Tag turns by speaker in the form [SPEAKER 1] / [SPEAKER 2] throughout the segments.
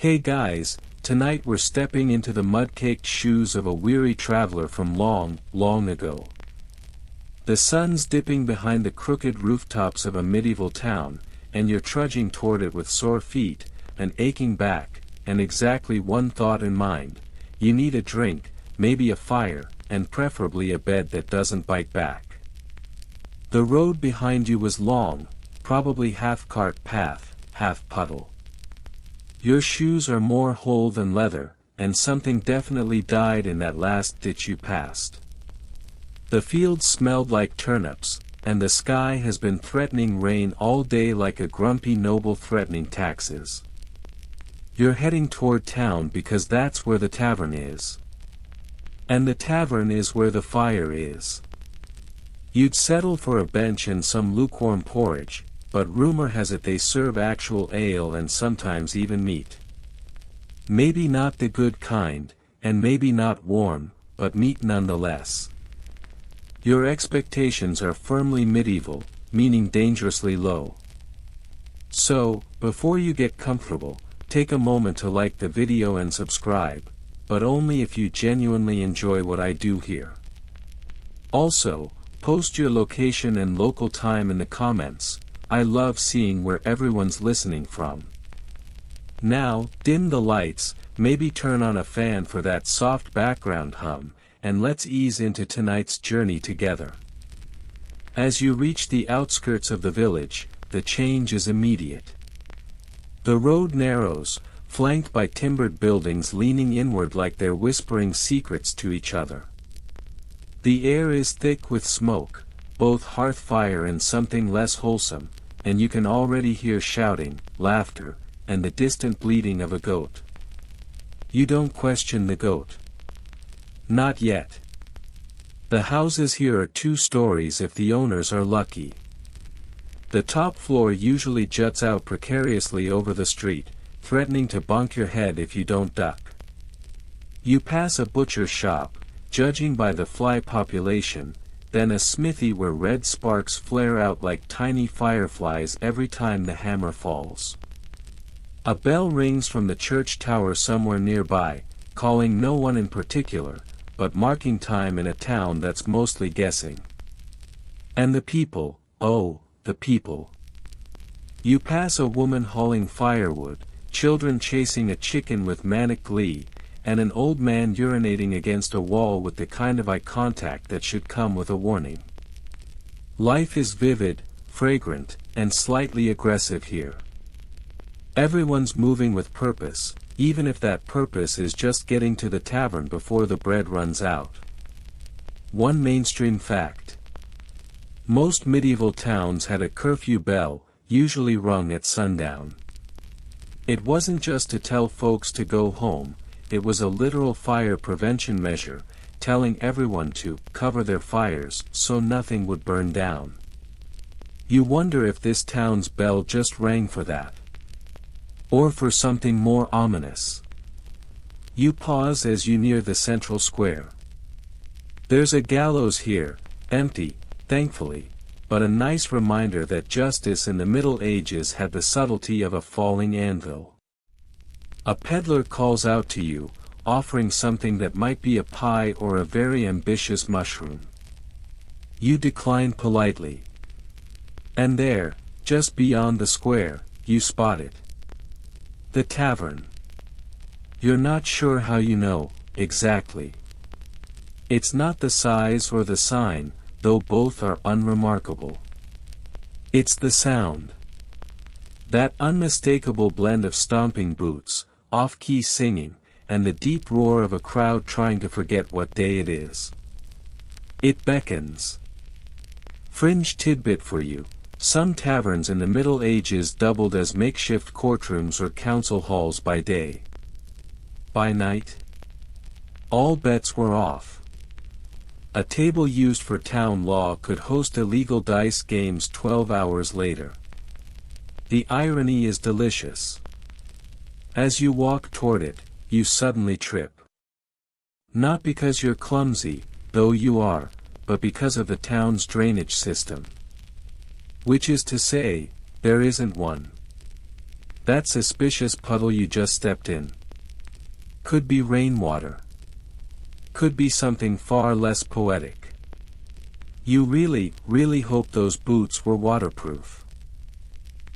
[SPEAKER 1] Hey guys, tonight we're stepping into the mud-caked shoes of a weary traveler from long, long ago. The sun's dipping behind the crooked rooftops of a medieval town, and you're trudging toward it with sore feet, an aching back, and exactly one thought in mind: you need a drink, maybe a fire, and preferably a bed that doesn't bite back. The road behind you was long, probably half cart path, half puddle. Your shoes are more whole than leather, and something definitely died in that last ditch you passed. The fields smelled like turnips, and the sky has been threatening rain all day like a grumpy noble threatening taxes. You're heading toward town because that's where the tavern is. And the tavern is where the fire is. You'd settle for a bench and some lukewarm porridge, but rumor has it they serve actual ale and sometimes even meat. Maybe not the good kind, and maybe not warm, but meat nonetheless. Your expectations are firmly medieval, meaning dangerously low. So, before you get comfortable, take a moment to like the video and subscribe, but only if you genuinely enjoy what I do here. Also, post your location and local time in the comments. I love seeing where everyone's listening from. Now, dim the lights, maybe turn on a fan for that soft background hum, and let's ease into tonight's journey together. As you reach the outskirts of the village, the change is immediate. The road narrows, flanked by timbered buildings leaning inward like they're whispering secrets to each other. The air is thick with smoke, both hearth fire and something less wholesome, and you can already hear shouting, laughter, and the distant bleating of a goat. You don't question the goat. Not yet. The houses here are 2 stories if the owners are lucky. The top floor usually juts out precariously over the street, threatening to bonk your head if you don't duck. You pass a butcher shop, judging by the fly population, then a smithy where red sparks flare out like tiny fireflies every time the hammer falls. A bell rings from the church tower somewhere nearby, calling no one in particular, but marking time in a town that's mostly guessing. And the people, oh, the people. You pass a woman hauling firewood, children chasing a chicken with manic glee, and an old man urinating against a wall with the kind of eye contact that should come with a warning. Life is vivid, fragrant, and slightly aggressive here. Everyone's moving with purpose, even if that purpose is just getting to the tavern before the bread runs out. One mainstream fact. Most medieval towns had a curfew bell, usually rung at sundown. It wasn't just to tell folks to go home. It was a literal fire prevention measure, telling everyone to cover their fires so nothing would burn down. You wonder if this town's bell just rang for that. Or for something more ominous. You pause as you near the central square. There's a gallows here, empty, thankfully, but a nice reminder that justice in the Middle Ages had the subtlety of a falling anvil. A peddler calls out to you, offering something that might be a pie or a very ambitious mushroom. You decline politely. And there, just beyond the square, you spot it. The tavern. You're not sure how you know, exactly. It's not the size or the sign, though both are unremarkable. It's the sound. That unmistakable blend of stomping boots, off-key singing, and the deep roar of a crowd trying to forget what day it is. It beckons. Fringe tidbit for you: some taverns in the Middle Ages doubled as makeshift courtrooms or council halls by day. By night, all bets were off. A table used for town law could host illegal dice games 12 hours later. The irony is delicious. As you walk toward it, you suddenly trip. Not because you're clumsy, though you are, but because of the town's drainage system. Which is to say, there isn't one. That suspicious puddle you just stepped in. Could be rainwater. Could be something far less poetic. You really hope those boots were waterproof.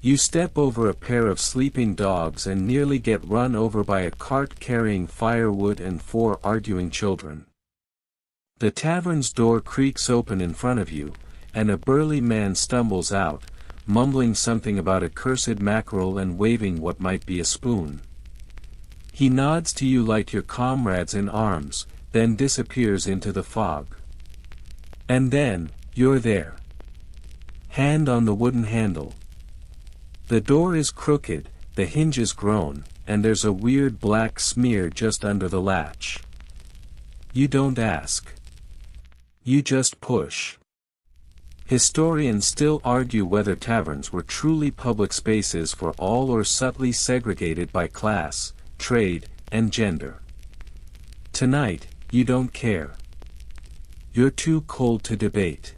[SPEAKER 1] You step over a pair of sleeping dogs and nearly get run over by a cart carrying firewood and 4 arguing children. The tavern's door creaks open in front of you, and a burly man stumbles out, mumbling something about a cursed mackerel and waving what might be a spoon. He nods to you like your comrades in arms, then disappears into the fog. And then, you're there. Hand on the wooden handle. The door is crooked, the hinges groan, and there's a weird black smear just under the latch. You don't ask. You just push. Historians still argue whether taverns were truly public spaces for all or subtly segregated by class, trade, and gender. Tonight, you don't care. You're too cold to debate.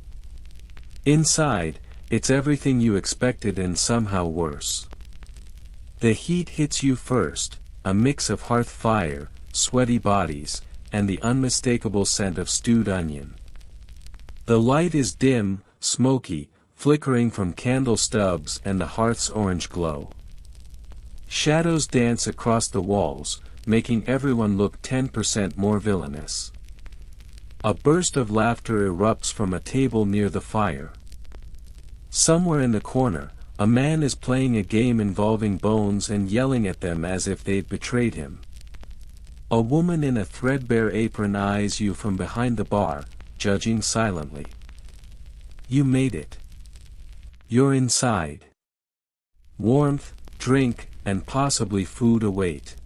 [SPEAKER 1] Inside, it's everything you expected and somehow worse. The heat hits you first, a mix of hearth fire, sweaty bodies, and the unmistakable scent of stewed onion. The light is dim, smoky, flickering from candle stubs and the hearth's orange glow. Shadows dance across the walls, making everyone look 10% more villainous. A burst of laughter erupts from a table near the fire. Somewhere in the corner, a man is playing a game involving bones and yelling at them as if they'd betrayed him. A woman in a threadbare apron eyes you from behind the bar, judging silently. You made it. You're inside. Warmth, drink, and possibly food await.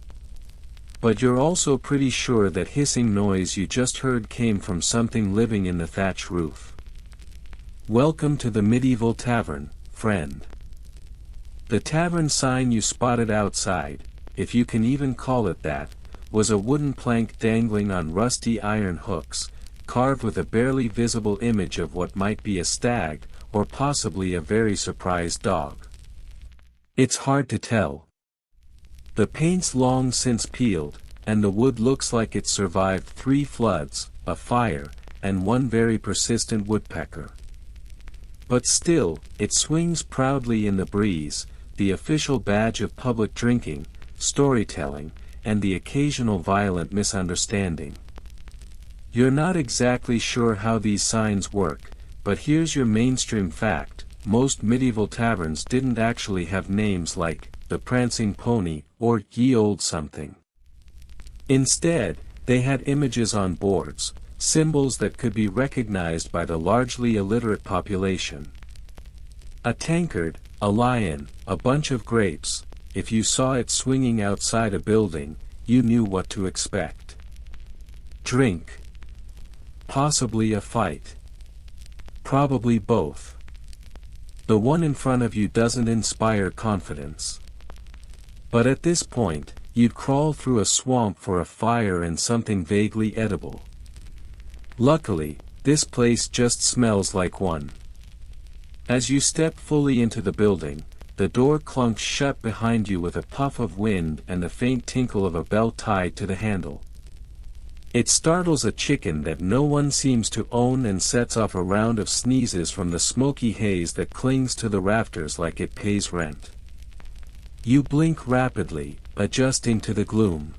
[SPEAKER 1] But you're also pretty sure that hissing noise you just heard came from something living in the thatch roof. Welcome to the medieval tavern, friend. The tavern sign you spotted outside, if you can even call it that, was a wooden plank dangling on rusty iron hooks, carved with a barely visible image of what might be a stag, or possibly a very surprised dog. It's hard to tell. The paint's long since peeled, and the wood looks like it survived 3 floods, a fire, and 1 very persistent woodpecker. But still, it swings proudly in the breeze, the official badge of public drinking, storytelling, and the occasional violent misunderstanding. You're not exactly sure how these signs work, but here's your mainstream fact: most medieval taverns didn't actually have names like the Prancing Pony or Ye Old Something. Instead, they had images on boards, symbols that could be recognized by the largely illiterate population. A tankard, a lion, a bunch of grapes. If you saw it swinging outside a building, you knew what to expect. Drink. Possibly a fight. Probably both. The one in front of you doesn't inspire confidence. But at this point, you'd crawl through a swamp for a fire and something vaguely edible. Luckily, this place just smells like one. As you step fully into the building, the door clunks shut behind you with a puff of wind and the faint tinkle of a bell tied to the handle. It startles a chicken that no one seems to own and sets off a round of sneezes from the smoky haze that clings to the rafters like it pays rent. You blink rapidly, adjusting to the gloom.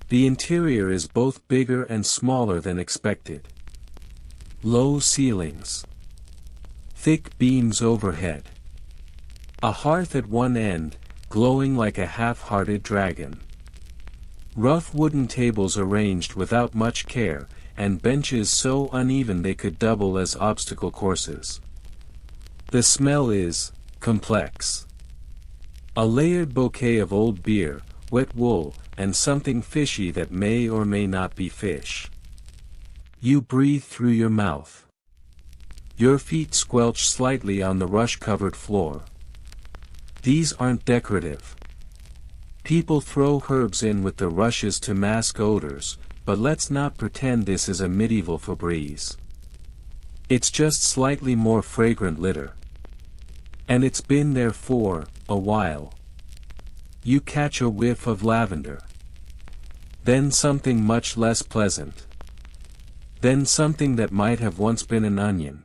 [SPEAKER 1] The interior is both bigger and smaller than expected. Low ceilings. Thick beams overhead. A hearth at one end, glowing like a half-hearted dragon. Rough wooden tables arranged without much care, and benches so uneven they could double as obstacle courses. The smell is complex. A layered bouquet of old beer, wet wool, and something fishy that may or may not be fish. You breathe through your mouth. Your feet squelch slightly on the rush-covered floor. These aren't decorative. People throw herbs in with the rushes to mask odors, but let's not pretend this is a medieval Febreze. It's just slightly more fragrant litter. And it's been there for a while. You catch a whiff of lavender. Then something much less pleasant. Then something that might have once been an onion.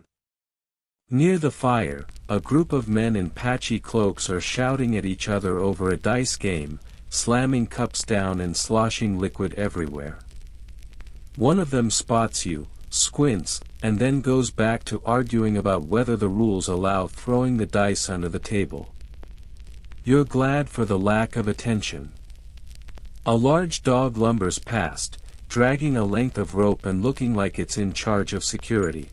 [SPEAKER 1] Near the fire, a group of men in patchy cloaks are shouting at each other over a dice game, slamming cups down and sloshing liquid everywhere. One of them spots you, squints, and then goes back to arguing about whether the rules allow throwing the dice under the table. You're glad for the lack of attention. A large dog lumbers past, dragging a length of rope and looking like it's in charge of security.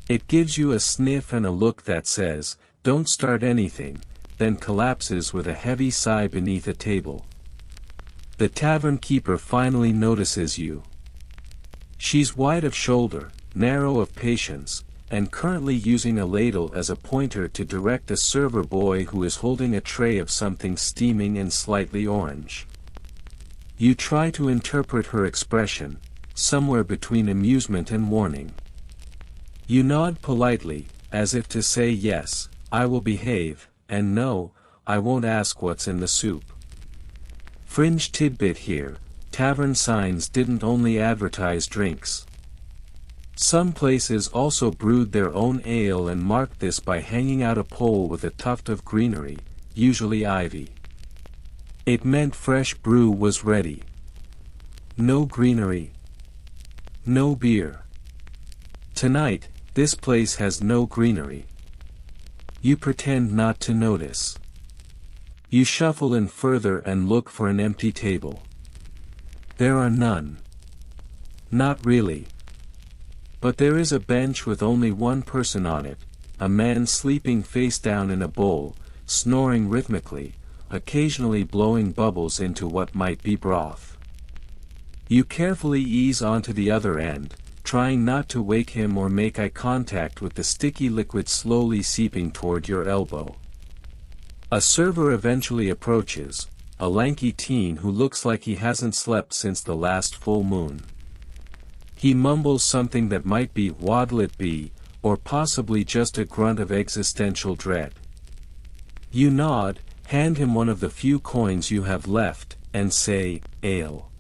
[SPEAKER 1] It gives you a sniff and a look that says, "Don't start anything," then collapses with a heavy sigh beneath a table. The tavern keeper finally notices you. She's wide of shoulder, narrow of patience, and currently using a ladle as a pointer to direct a server boy who is holding a tray of something steaming and slightly orange. You try to interpret her expression, somewhere between amusement and warning. You nod politely, as if to say yes, I will behave, and no, I won't ask what's in the soup. Fringe tidbit here, tavern signs didn't only advertise drinks. Some places also brewed their own ale and marked this by hanging out a pole with a tuft of greenery, usually ivy. It meant fresh brew was ready. No greenery. No beer. Tonight, this place has no greenery. You pretend not to notice. You shuffle in further and look for an empty table. There are none. Not really. But there is a bench with only one person on it, a man sleeping face down in a bowl, snoring rhythmically, occasionally blowing bubbles into what might be broth. You carefully ease onto the other end, trying not to wake him or make eye contact with the sticky liquid slowly seeping toward your elbow. A server eventually approaches, a lanky teen who looks like he hasn't slept since the last full moon. He mumbles something that might be "what'll it be," or possibly just a grunt of existential dread. You nod, hand him one of the few coins you have left, and say, "Ale."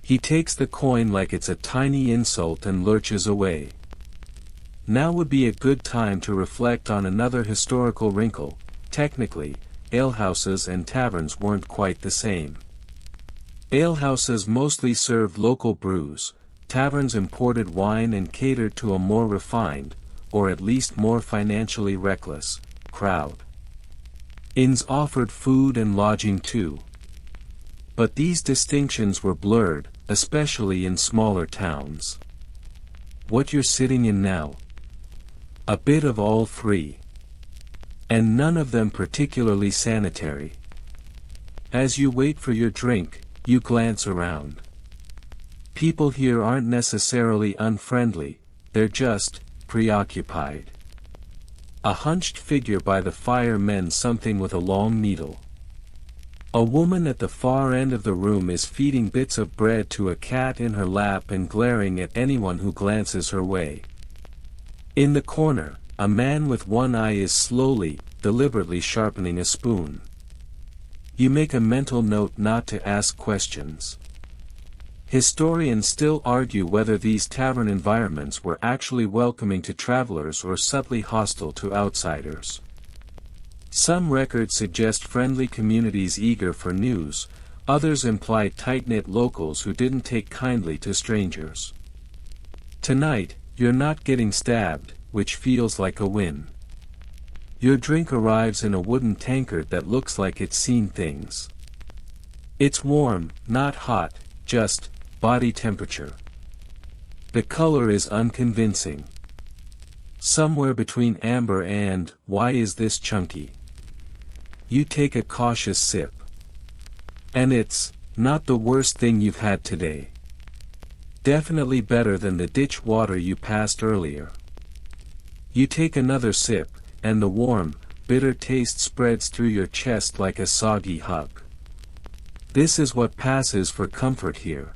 [SPEAKER 1] He takes the coin like it's a tiny insult and lurches away. Now would be a good time to reflect on another historical wrinkle. Technically, alehouses and taverns weren't quite the same. Alehouses mostly served local brews, taverns imported wine and catered to a more refined, or at least more financially reckless, crowd. Inns offered food and lodging too. But these distinctions were blurred, especially in smaller towns. What you're sitting in now? A bit of all three. And none of them particularly sanitary. As you wait for your drink, you glance around. People here aren't necessarily unfriendly, they're just preoccupied. A hunched figure by the fire mends something with a long needle. A woman at the far end of the room is feeding bits of bread to a cat in her lap and glaring at anyone who glances her way. In the corner, a man with one eye is slowly, deliberately sharpening a spoon. You make a mental note not to ask questions. Historians still argue whether these tavern environments were actually welcoming to travelers or subtly hostile to outsiders. Some records suggest friendly communities eager for news, others imply tight-knit locals who didn't take kindly to strangers. Tonight, you're not getting stabbed, which feels like a win. Your drink arrives in a wooden tankard that looks like it's seen things. It's warm, not hot, just body temperature. The color is unconvincing. Somewhere between amber and, why is this chunky? You take a cautious sip. And it's not the worst thing you've had today. Definitely better than the ditch water you passed earlier. You take another sip, and the warm, bitter taste spreads through your chest like a soggy hug. This is what passes for comfort here.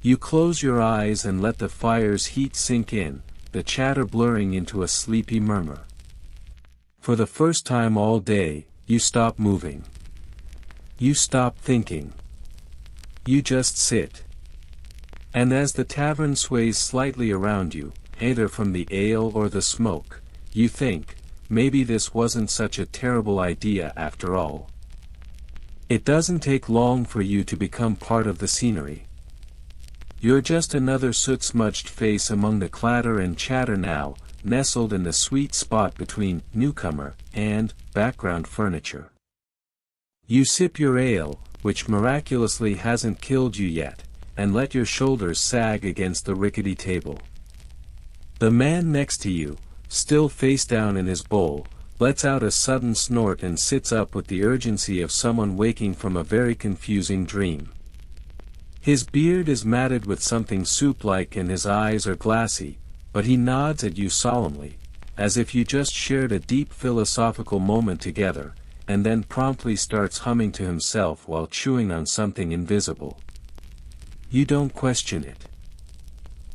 [SPEAKER 1] You close your eyes and let the fire's heat sink in, the chatter blurring into a sleepy murmur. For the first time all day, you stop moving. You stop thinking. You just sit. And as the tavern sways slightly around you, either from the ale or the smoke, you think, maybe this wasn't such a terrible idea after all. It doesn't take long for you to become part of the scenery. You're just another soot-smudged face among the clatter and chatter now, nestled in the sweet spot between newcomer and background furniture. You sip your ale, which miraculously hasn't killed you yet, and let your shoulders sag against the rickety table. The man next to you, still face down in his bowl, lets out a sudden snort and sits up with the urgency of someone waking from a very confusing dream. His beard is matted with something soup-like and his eyes are glassy, but he nods at you solemnly, as if you just shared a deep philosophical moment together, and then promptly starts humming to himself while chewing on something invisible. You don't question it.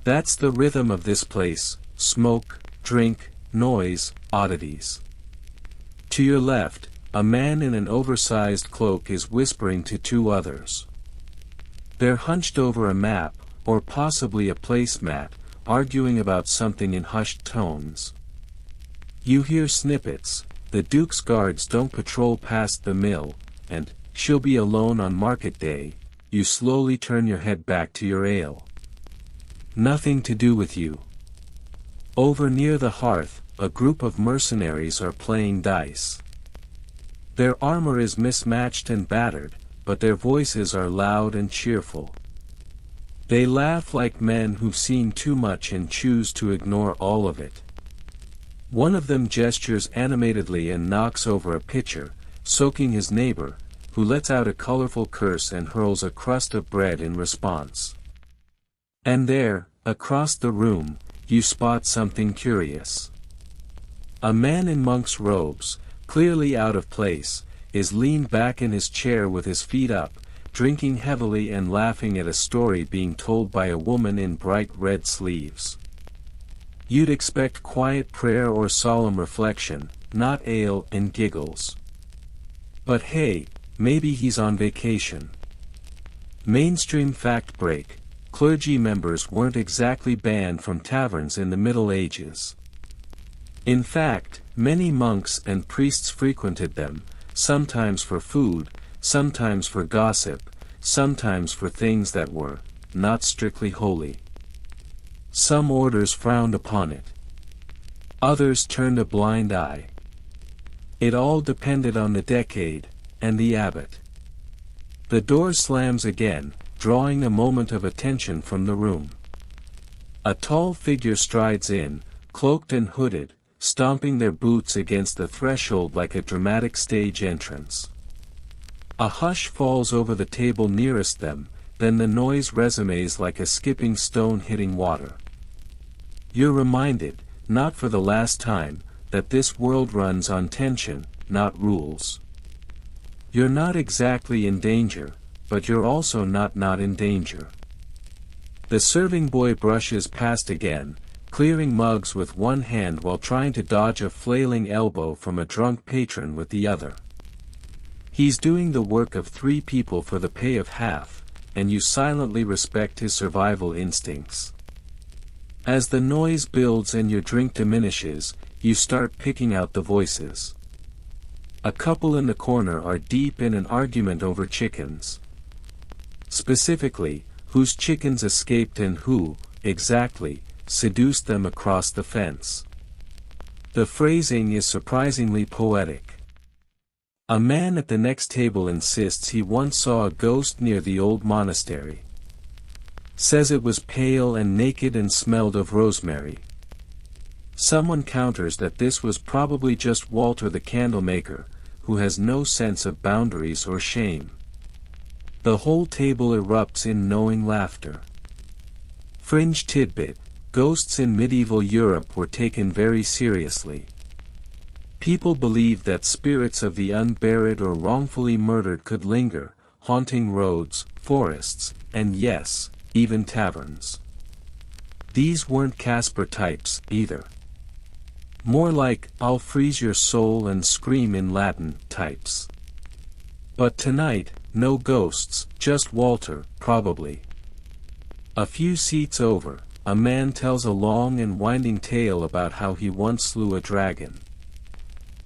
[SPEAKER 1] That's the rhythm of this place: smoke, drink, noise, oddities. To your left, a man in an oversized cloak is whispering to two others. They're hunched over a map, or possibly a placemat, arguing about something in hushed tones. You hear snippets: the Duke's guards don't patrol past the mill, and she'll be alone on market day. You slowly turn your head back to your ale. Nothing to do with you. Over near the hearth, a group of mercenaries are playing dice. Their armor is mismatched and battered, but their voices are loud and cheerful. They laugh like men who've seen too much and choose to ignore all of it. One of them gestures animatedly and knocks over a pitcher, soaking his neighbor, who lets out a colorful curse and hurls a crust of bread in response. And there, across the room, you spot something curious. A man in monk's robes, clearly out of place, is leaned back in his chair with his feet up, drinking heavily and laughing at a story being told by a woman in bright red sleeves. You'd expect quiet prayer or solemn reflection, not ale and giggles. But hey, maybe he's on vacation. Mainstream fact break: clergy members weren't exactly banned from taverns in the Middle Ages. In fact, many monks and priests frequented them, sometimes for food, sometimes for gossip, sometimes for things that were not strictly holy. Some orders frowned upon it. Others turned a blind eye. It all depended on the decade, and the abbot. The door slams again, drawing a moment of attention from the room. A tall figure strides in, cloaked and hooded, stomping their boots against the threshold like a dramatic stage entrance. A hush falls over the table nearest them, then the noise resonates like a skipping stone hitting water. You're reminded, not for the last time, that this world runs on tension, not rules. You're not exactly in danger, but you're also not in danger. The serving boy brushes past again, clearing mugs with one hand while trying to dodge a flailing elbow from a drunk patron with the other. He's doing the work of 3 people for the pay of half, and you silently respect his survival instincts. As the noise builds and your drink diminishes, you start picking out the voices. A couple in the corner are deep in an argument over chickens. Specifically, whose chickens escaped and who, exactly, seduced them across the fence. The phrasing is surprisingly poetic. A man at the next table insists he once saw a ghost near the old monastery. Says it was pale and naked and smelled of rosemary. Someone counters that this was probably just Walter the candlemaker, who has no sense of boundaries or shame. The whole table erupts in knowing laughter. Fringe tidbit: ghosts in medieval Europe were taken very seriously. People believed that spirits of the unburied or wrongfully murdered could linger, haunting roads, forests, and yes, even taverns. These weren't Casper types, either. More like, "I'll freeze your soul and scream in Latin" types. But tonight, no ghosts, just Walter, probably. A few seats over, a man tells a long and winding tale about how he once slew a dragon.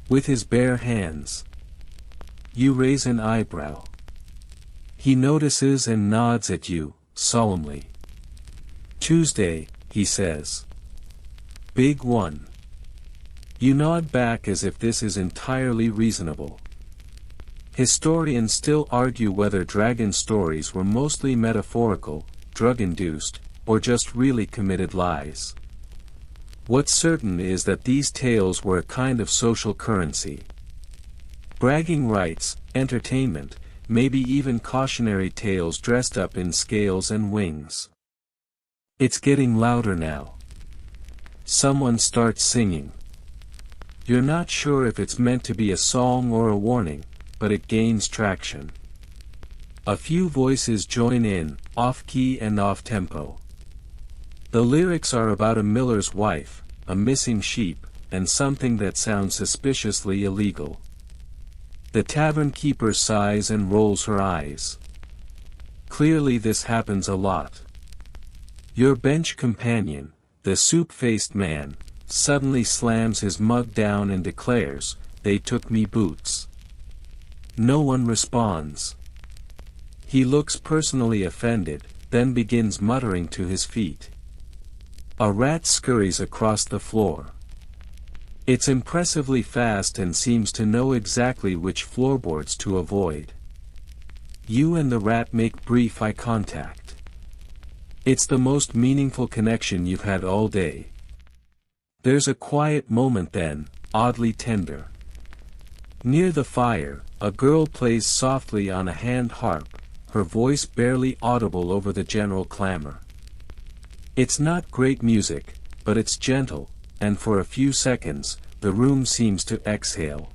[SPEAKER 1] With his bare hands. You raise an eyebrow. He notices and nods at you, solemnly. Tuesday, he says. Big one. You nod back as if this is entirely reasonable. Historians still argue whether dragon stories were mostly metaphorical, drug-induced, or just really committed lies. What's certain is that these tales were a kind of social currency. Bragging rights, entertainment, maybe even cautionary tales dressed up in scales and wings. It's getting louder now. Someone starts singing. You're not sure if it's meant to be a song or a warning, but it gains traction. A few voices join in, off-key and off-tempo. The lyrics are about a miller's wife, a missing sheep, and something that sounds suspiciously illegal. The tavern keeper sighs and rolls her eyes. Clearly this happens a lot. Your bench companion, the soup-faced man, suddenly slams his mug down and declares, "They took me boots." No one responds. He looks personally offended, then begins muttering to his feet. A rat scurries across the floor. It's impressively fast and seems to know exactly which floorboards to avoid. You and the rat make brief eye contact. It's the most meaningful connection you've had all day. There's a quiet moment then, oddly tender. Near the fire, a girl plays softly on a hand harp, her voice barely audible over the general clamor. It's not great music, but it's gentle, and for a few seconds, the room seems to exhale.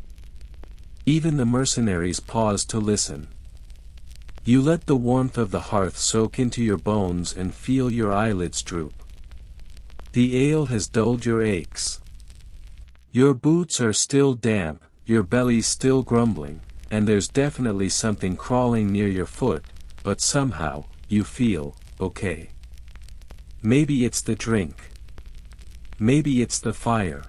[SPEAKER 1] Even the mercenaries pause to listen. You let the warmth of the hearth soak into your bones and feel your eyelids droop. The ale has dulled your aches. Your boots are still damp, your belly's still grumbling, and there's definitely something crawling near your foot, but somehow, you feel okay. Maybe it's the drink. Maybe it's the fire.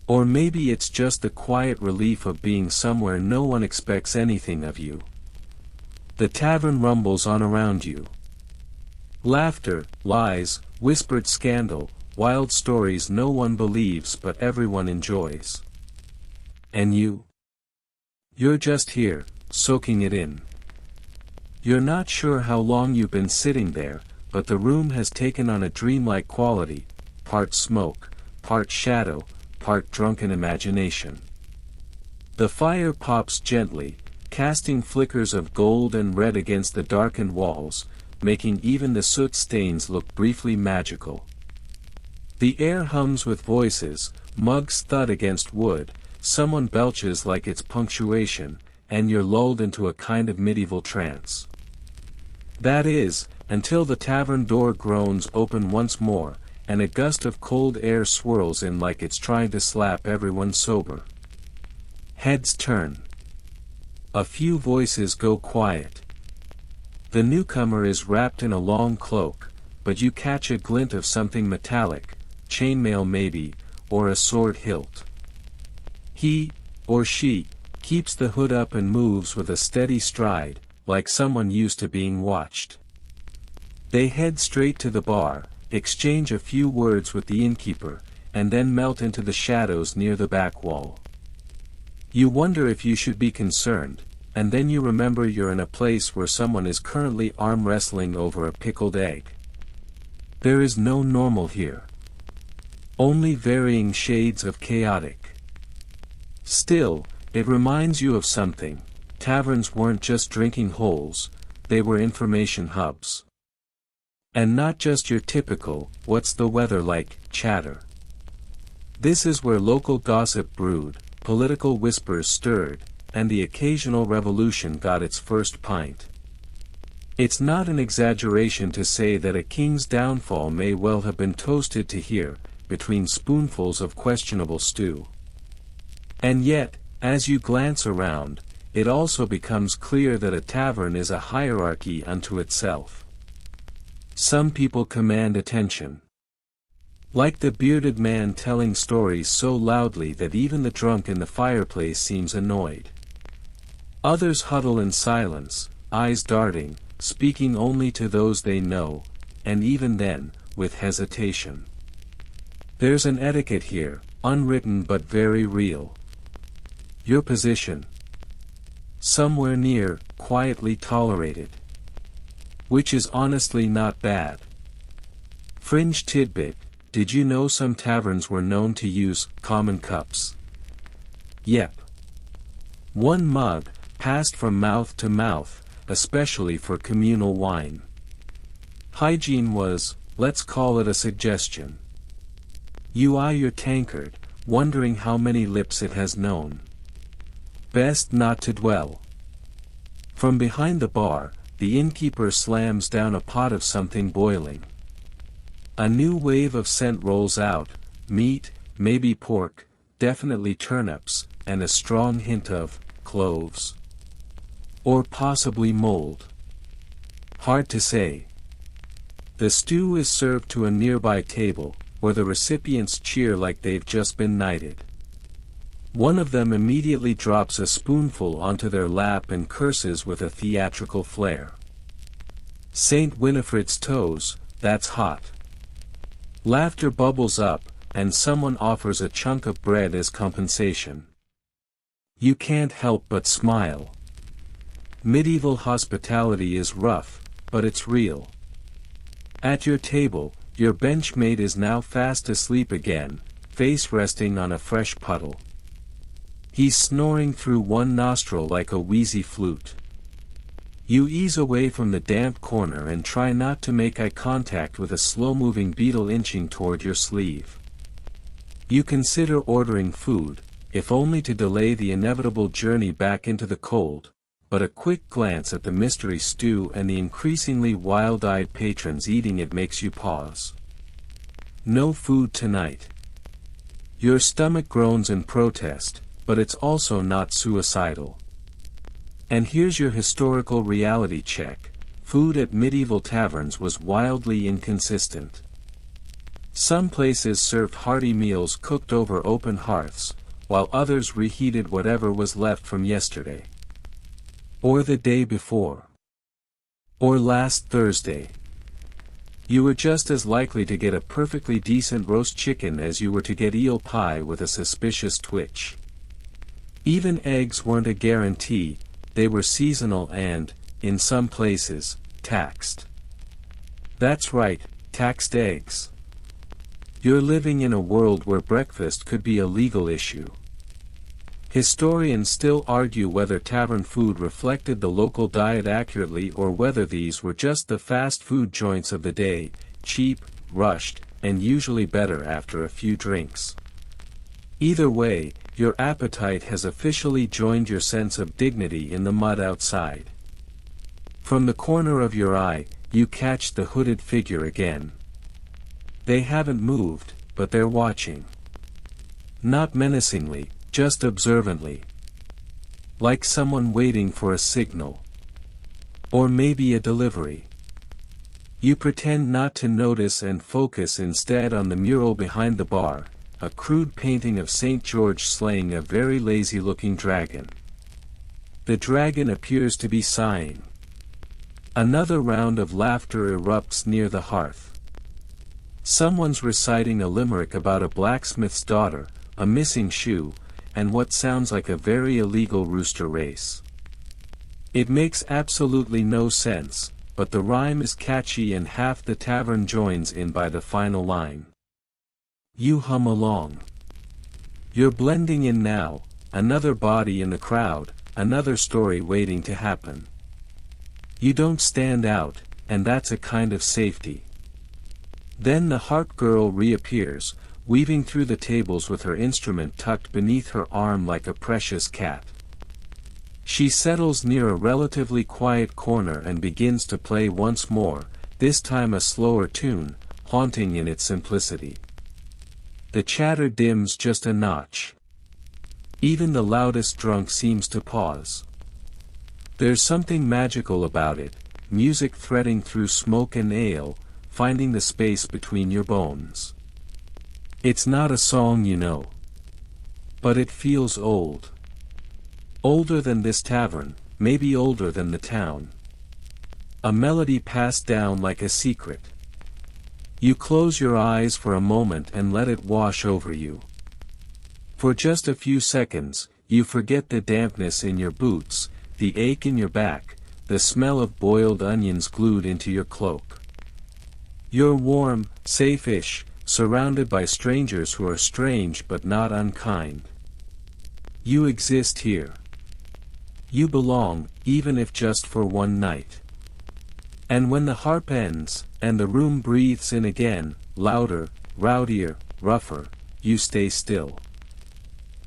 [SPEAKER 1] Or maybe it's just the quiet relief of being somewhere no one expects anything of you. The tavern rumbles on around you. Laughter, lies, whispered scandal, wild stories no one believes but everyone enjoys. And you? You're just here, soaking it in. You're not sure how long you've been sitting there, but the room has taken on a dreamlike quality, part smoke, part shadow, part drunken imagination. The fire pops gently, casting flickers of gold and red against the darkened walls, making even the soot stains look briefly magical. The air hums with voices, mugs thud against wood, someone belches like it's punctuation, and you're lulled into a kind of medieval trance. That is, until the tavern door groans open once more, and a gust of cold air swirls in like it's trying to slap everyone sober. Heads turn. A few voices go quiet. The newcomer is wrapped in a long cloak, but you catch a glint of something metallic, chainmail maybe, or a sword hilt. He, or she, keeps the hood up and moves with a steady stride, like someone used to being watched. They head straight to the bar, exchange a few words with the innkeeper, and then melt into the shadows near the back wall. You wonder if you should be concerned, and then you remember you're in a place where someone is currently arm wrestling over a pickled egg. There is no normal here. Only varying shades of chaotic. Still, it reminds you of something. Taverns weren't just drinking holes, they were information hubs. And not just your typical, "what's the weather like," chatter. This is where local gossip brewed, political whispers stirred, and the occasional revolution got its first pint. It's not an exaggeration to say that a king's downfall may well have been toasted to here, between spoonfuls of questionable stew. And yet, as you glance around, it also becomes clear that a tavern is a hierarchy unto itself. Some people command attention. Like the bearded man telling stories so loudly that even the drunk in the fireplace seems annoyed. Others huddle in silence, eyes darting, speaking only to those they know, and even then, with hesitation. There's an etiquette here, unwritten but very real. Your position. Somewhere near, quietly tolerated. Which is honestly not bad. Fringe tidbit, did you know some taverns were known to use common cups? Yep. One mug, passed from mouth to mouth, especially for communal wine. Hygiene was, let's call it a suggestion. You eye your tankard, wondering how many lips it has known. Best not to dwell. From behind the bar, the innkeeper slams down a pot of something boiling. A new wave of scent rolls out, meat, maybe pork, definitely turnips, and a strong hint of cloves. Or possibly mold. Hard to say. The stew is served to a nearby table, where the recipients cheer like they've just been knighted. One of them immediately drops a spoonful onto their lap and curses with a theatrical flair. Saint Winifred's toes, that's hot. Laughter bubbles up, and someone offers a chunk of bread as compensation. You can't help but smile. Medieval hospitality is rough, but it's real. At your table, your benchmate is now fast asleep again, face resting on a fresh puddle. He's snoring through one nostril like a wheezy flute. You ease away from the damp corner and try not to make eye contact with a slow-moving beetle inching toward your sleeve. You consider ordering food, if only to delay the inevitable journey back into the cold, but a quick glance at the mystery stew and the increasingly wild-eyed patrons eating it makes you pause. No food tonight. Your stomach groans in protest, but it's also not suicidal. And here's your historical reality check. Food at medieval taverns was wildly inconsistent. Some places served hearty meals cooked over open hearths, while others reheated whatever was left from yesterday. Or the day before. Or last Thursday. You were just as likely to get a perfectly decent roast chicken as you were to get eel pie with a suspicious twitch. Even eggs weren't a guarantee. They were seasonal and, in some places, taxed. That's right, taxed eggs. You're living in a world where breakfast could be a legal issue. Historians still argue whether tavern food reflected the local diet accurately or whether these were just the fast food joints of the day, cheap, rushed, and usually better after a few drinks. Either way, your appetite has officially joined your sense of dignity in the mud outside. From the corner of your eye, you catch the hooded figure again. They haven't moved, but they're watching. Not menacingly, just observantly. Like someone waiting for a signal. Or maybe a delivery. You pretend not to notice and focus instead on the mural behind the bar, a crude painting of St. George slaying a very lazy-looking dragon. The dragon appears to be sighing. Another round of laughter erupts near the hearth. Someone's reciting a limerick about a blacksmith's daughter, a missing shoe, and what sounds like a very illegal rooster race. It makes absolutely no sense, but the rhyme is catchy and half the tavern joins in by the final line. You hum along. You're blending in now, another body in the crowd, another story waiting to happen. You don't stand out, and that's a kind of safety. Then the heart girl reappears, weaving through the tables with her instrument tucked beneath her arm like a precious cat. She settles near a relatively quiet corner and begins to play once more, this time a slower tune, haunting in its simplicity. The chatter dims just a notch. Even the loudest drunk seems to pause. There's something magical about it, music threading through smoke and ale, finding the space between your bones. It's not a song you know. But it feels old. Older than this tavern, maybe older than the town. A melody passed down like a secret. You close your eyes for a moment and let it wash over you. For just a few seconds, you forget the dampness in your boots, the ache in your back, the smell of boiled onions glued into your cloak. You're warm, safe-ish, surrounded by strangers who are strange but not unkind. You exist here. You belong, even if just for one night. And when the harp ends, and the room breathes in again, louder, rowdier, rougher, you stay still.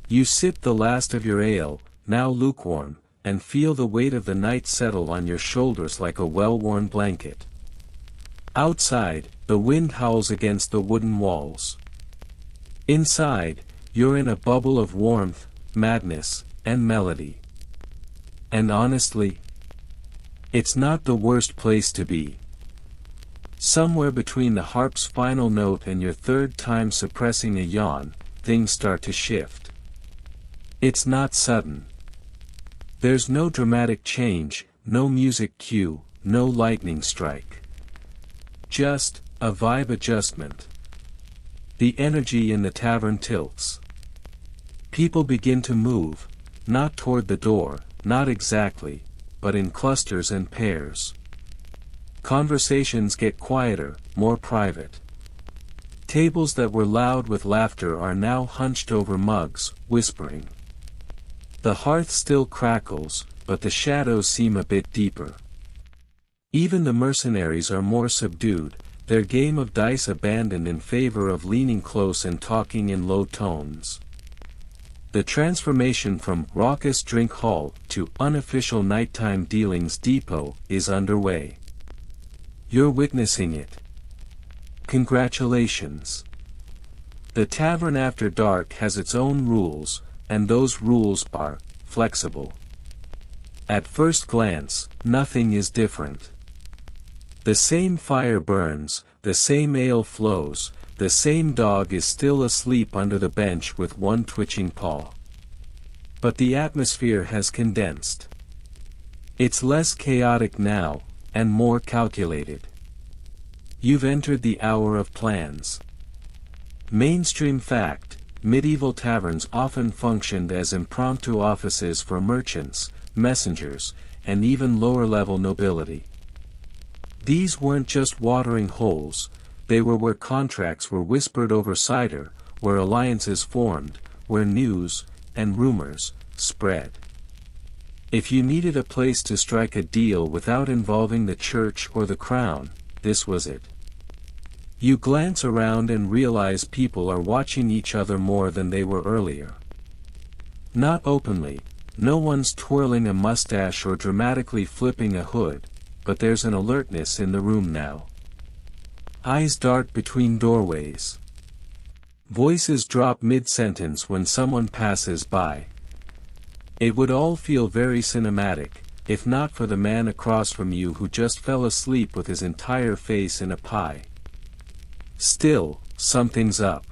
[SPEAKER 1] You sip the last of your ale, now lukewarm, and feel the weight of the night settle on your shoulders like a well-worn blanket. Outside, the wind howls against the wooden walls. Inside, you're in a bubble of warmth, madness, and melody. And honestly, it's not the worst place to be. Somewhere between the harp's final note and your third time suppressing a yawn, things start to shift. It's not sudden. There's no dramatic change, no music cue, no lightning strike. Just a vibe adjustment. The energy in the tavern tilts. People begin to move, not toward the door, not exactly, but in clusters and pairs. Conversations get quieter, more private. Tables that were loud with laughter are now hunched over mugs, whispering. The hearth still crackles, but the shadows seem a bit deeper. Even the mercenaries are more subdued, their game of dice abandoned in favor of leaning close and talking in low tones. The transformation from raucous drink hall to unofficial nighttime dealings depot is underway. You're witnessing it. Congratulations. The tavern after dark has its own rules, and those rules are flexible. At first glance, nothing is different. The same fire burns, the same ale flows, the same dog is still asleep under the bench with one twitching paw. But the atmosphere has condensed. It's less chaotic now, and more calculated. You've entered the hour of plans. Mainstream fact, medieval taverns often functioned as impromptu offices for merchants, messengers, and even lower-level nobility. These weren't just watering holes, they were where contracts were whispered over cider, where alliances formed, where news, and rumors, spread. If you needed a place to strike a deal without involving the church or the crown, this was it. You glance around and realize people are watching each other more than they were earlier. Not openly, no one's twirling a mustache or dramatically flipping a hood, but there's an alertness in the room now. Eyes dart between doorways. Voices drop mid-sentence when someone passes by. It would all feel very cinematic, if not for the man across from you who just fell asleep with his entire face in a pie. Still, something's up.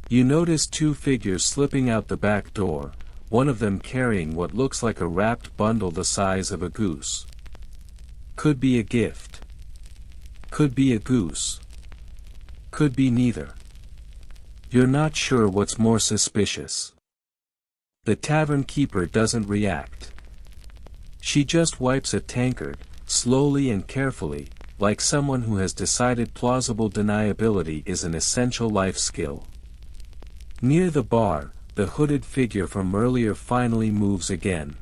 [SPEAKER 1] You notice two figures slipping out the back door, one of them carrying what looks like a wrapped bundle the size of a goose. Could be a gift. Could be a goose. Could be neither. You're not sure what's more suspicious. The tavern keeper doesn't react. She just wipes a tankard, slowly and carefully, like someone who has decided plausible deniability is an essential life skill. Near the bar, the hooded figure from earlier finally moves again.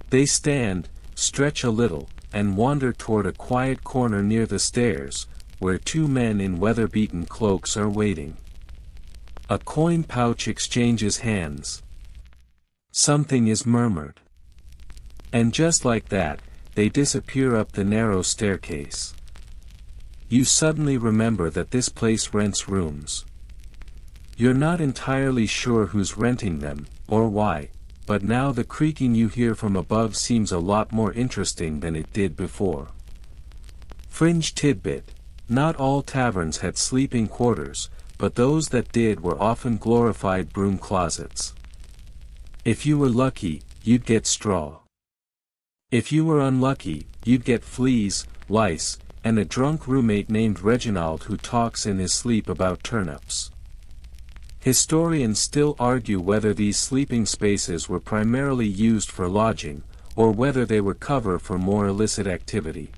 [SPEAKER 1] They stand, stretch a little, and wander toward a quiet corner near the stairs, where two men in weather-beaten cloaks are waiting. A coin pouch exchanges hands. Something is murmured. And just like that, they disappear up the narrow staircase. You suddenly remember that this place rents rooms. You're not entirely sure who's renting them, or why, but now the creaking you hear from above seems a lot more interesting than it did before. Fringe tidbit: not all taverns had sleeping quarters, but those that did were often glorified broom closets. If you were lucky, you'd get straw. If you were unlucky, you'd get fleas, lice, and a drunk roommate named Reginald who talks in his sleep about turnips. Historians still argue whether these sleeping spaces were primarily used for lodging, or whether they were cover for more illicit activity.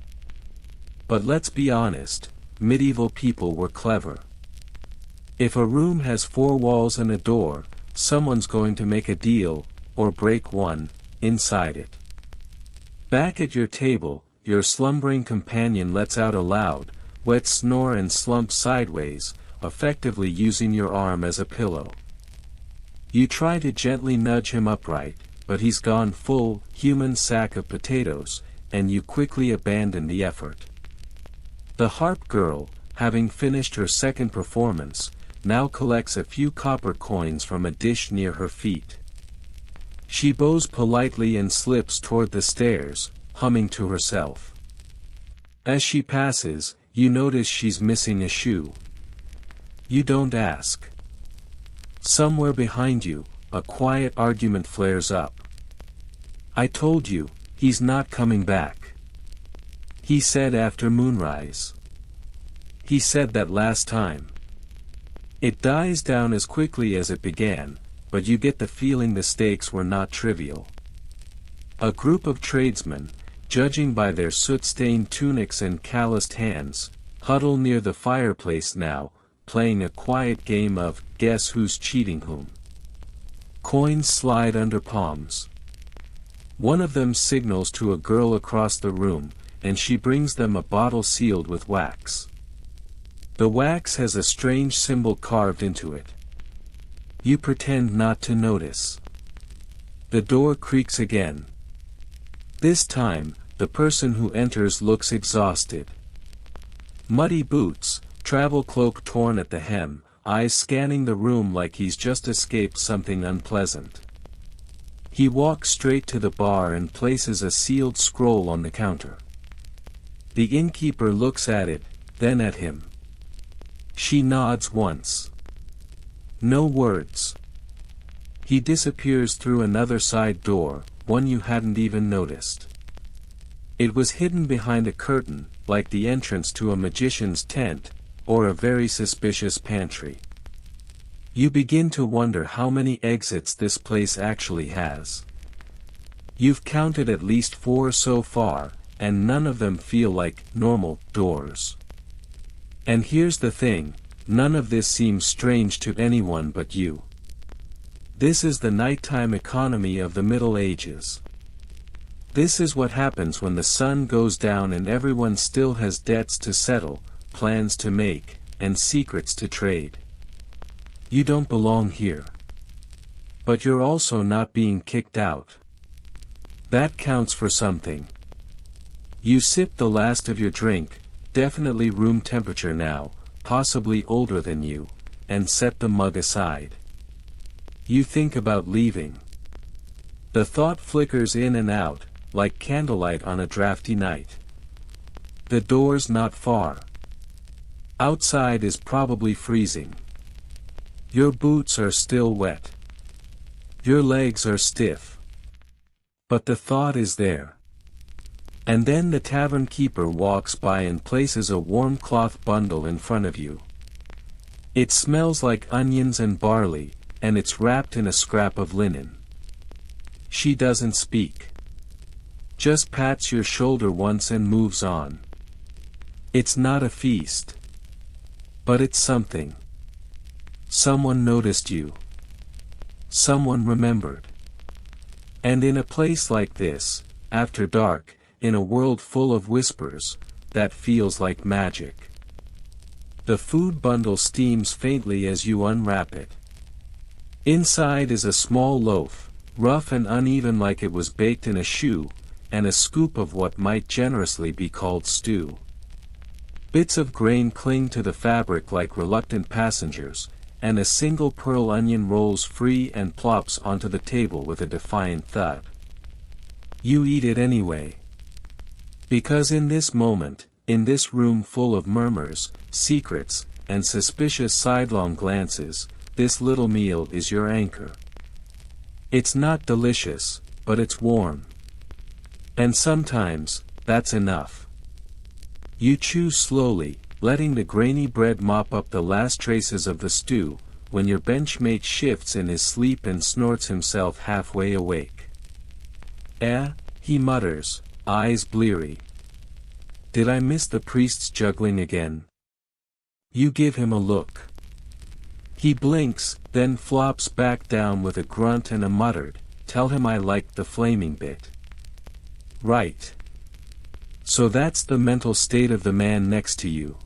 [SPEAKER 1] But let's be honest, medieval people were clever. If a room has 4 walls and a door, someone's going to make a deal, or break one, inside it. Back at your table, your slumbering companion lets out a loud, wet snore and slumps sideways, effectively using your arm as a pillow. You try to gently nudge him upright, but he's gone full, human sack of potatoes, and you quickly abandon the effort. The harp girl, having finished her second performance, now collects a few copper coins from a dish near her feet. She bows politely and slips toward the stairs, humming to herself. As she passes, you notice she's missing a shoe. You don't ask. Somewhere behind you, a quiet argument flares up. "I told you, he's not coming back," he said after moonrise. "He said that last time." It dies down as quickly as it began, but you get the feeling the stakes were not trivial. A group of tradesmen, judging by their soot-stained tunics and calloused hands, huddle near the fireplace now, playing a quiet game of guess who's cheating whom. Coins slide under palms. One of them signals to a girl across the room, and she brings them a bottle sealed with wax. The wax has a strange symbol carved into it. You pretend not to notice. The door creaks again. This time, the person who enters looks exhausted. Muddy boots, travel cloak torn at the hem, eyes scanning the room like he's just escaped something unpleasant. He walks straight to the bar and places a sealed scroll on the counter. The innkeeper looks at it, then at him. She nods once. No words. He disappears through another side door, one you hadn't even noticed. It was hidden behind a curtain, like the entrance to a magician's tent, or a very suspicious pantry. You begin to wonder how many exits this place actually has. You've counted at least 4 so far, and none of them feel like normal doors. And here's the thing, none of this seems strange to anyone but you. This is the nighttime economy of the Middle Ages. This is what happens when the sun goes down and everyone still has debts to settle, plans to make, and secrets to trade. You don't belong here. But you're also not being kicked out. That counts for something. You sip the last of your drink, definitely room temperature now, possibly older than you, and set the mug aside. You think about leaving. The thought flickers in and out, like candlelight on a drafty night. The door's not far. Outside is probably freezing. Your boots are still wet. Your legs are stiff. But the thought is there. And then the tavern keeper walks by and places a warm cloth bundle in front of you. It smells like onions and barley, and it's wrapped in a scrap of linen. She doesn't speak. Just pats your shoulder once and moves on. It's not a feast. But it's something. Someone noticed you. Someone remembered. And in a place like this, after dark, in a world full of whispers, that feels like magic. The food bundle steams faintly as you unwrap it. Inside is a small loaf, rough and uneven like it was baked in a shoe, and a scoop of what might generously be called stew. Bits of grain cling to the fabric like reluctant passengers, and a single pearl onion rolls free and plops onto the table with a defiant thud. You eat it anyway. Because in this moment, in this room full of murmurs, secrets, and suspicious sidelong glances, this little meal is your anchor. It's not delicious, but it's warm. And sometimes, that's enough. You chew slowly, letting the grainy bread mop up the last traces of the stew, when your benchmate shifts in his sleep and snorts himself halfway awake. He mutters, eyes bleary. Did I miss the priest's juggling again? You give him a look. He blinks, then flops back down with a grunt and a muttered, tell him I liked the flaming bit. Right. So that's the mental state of the man next to you.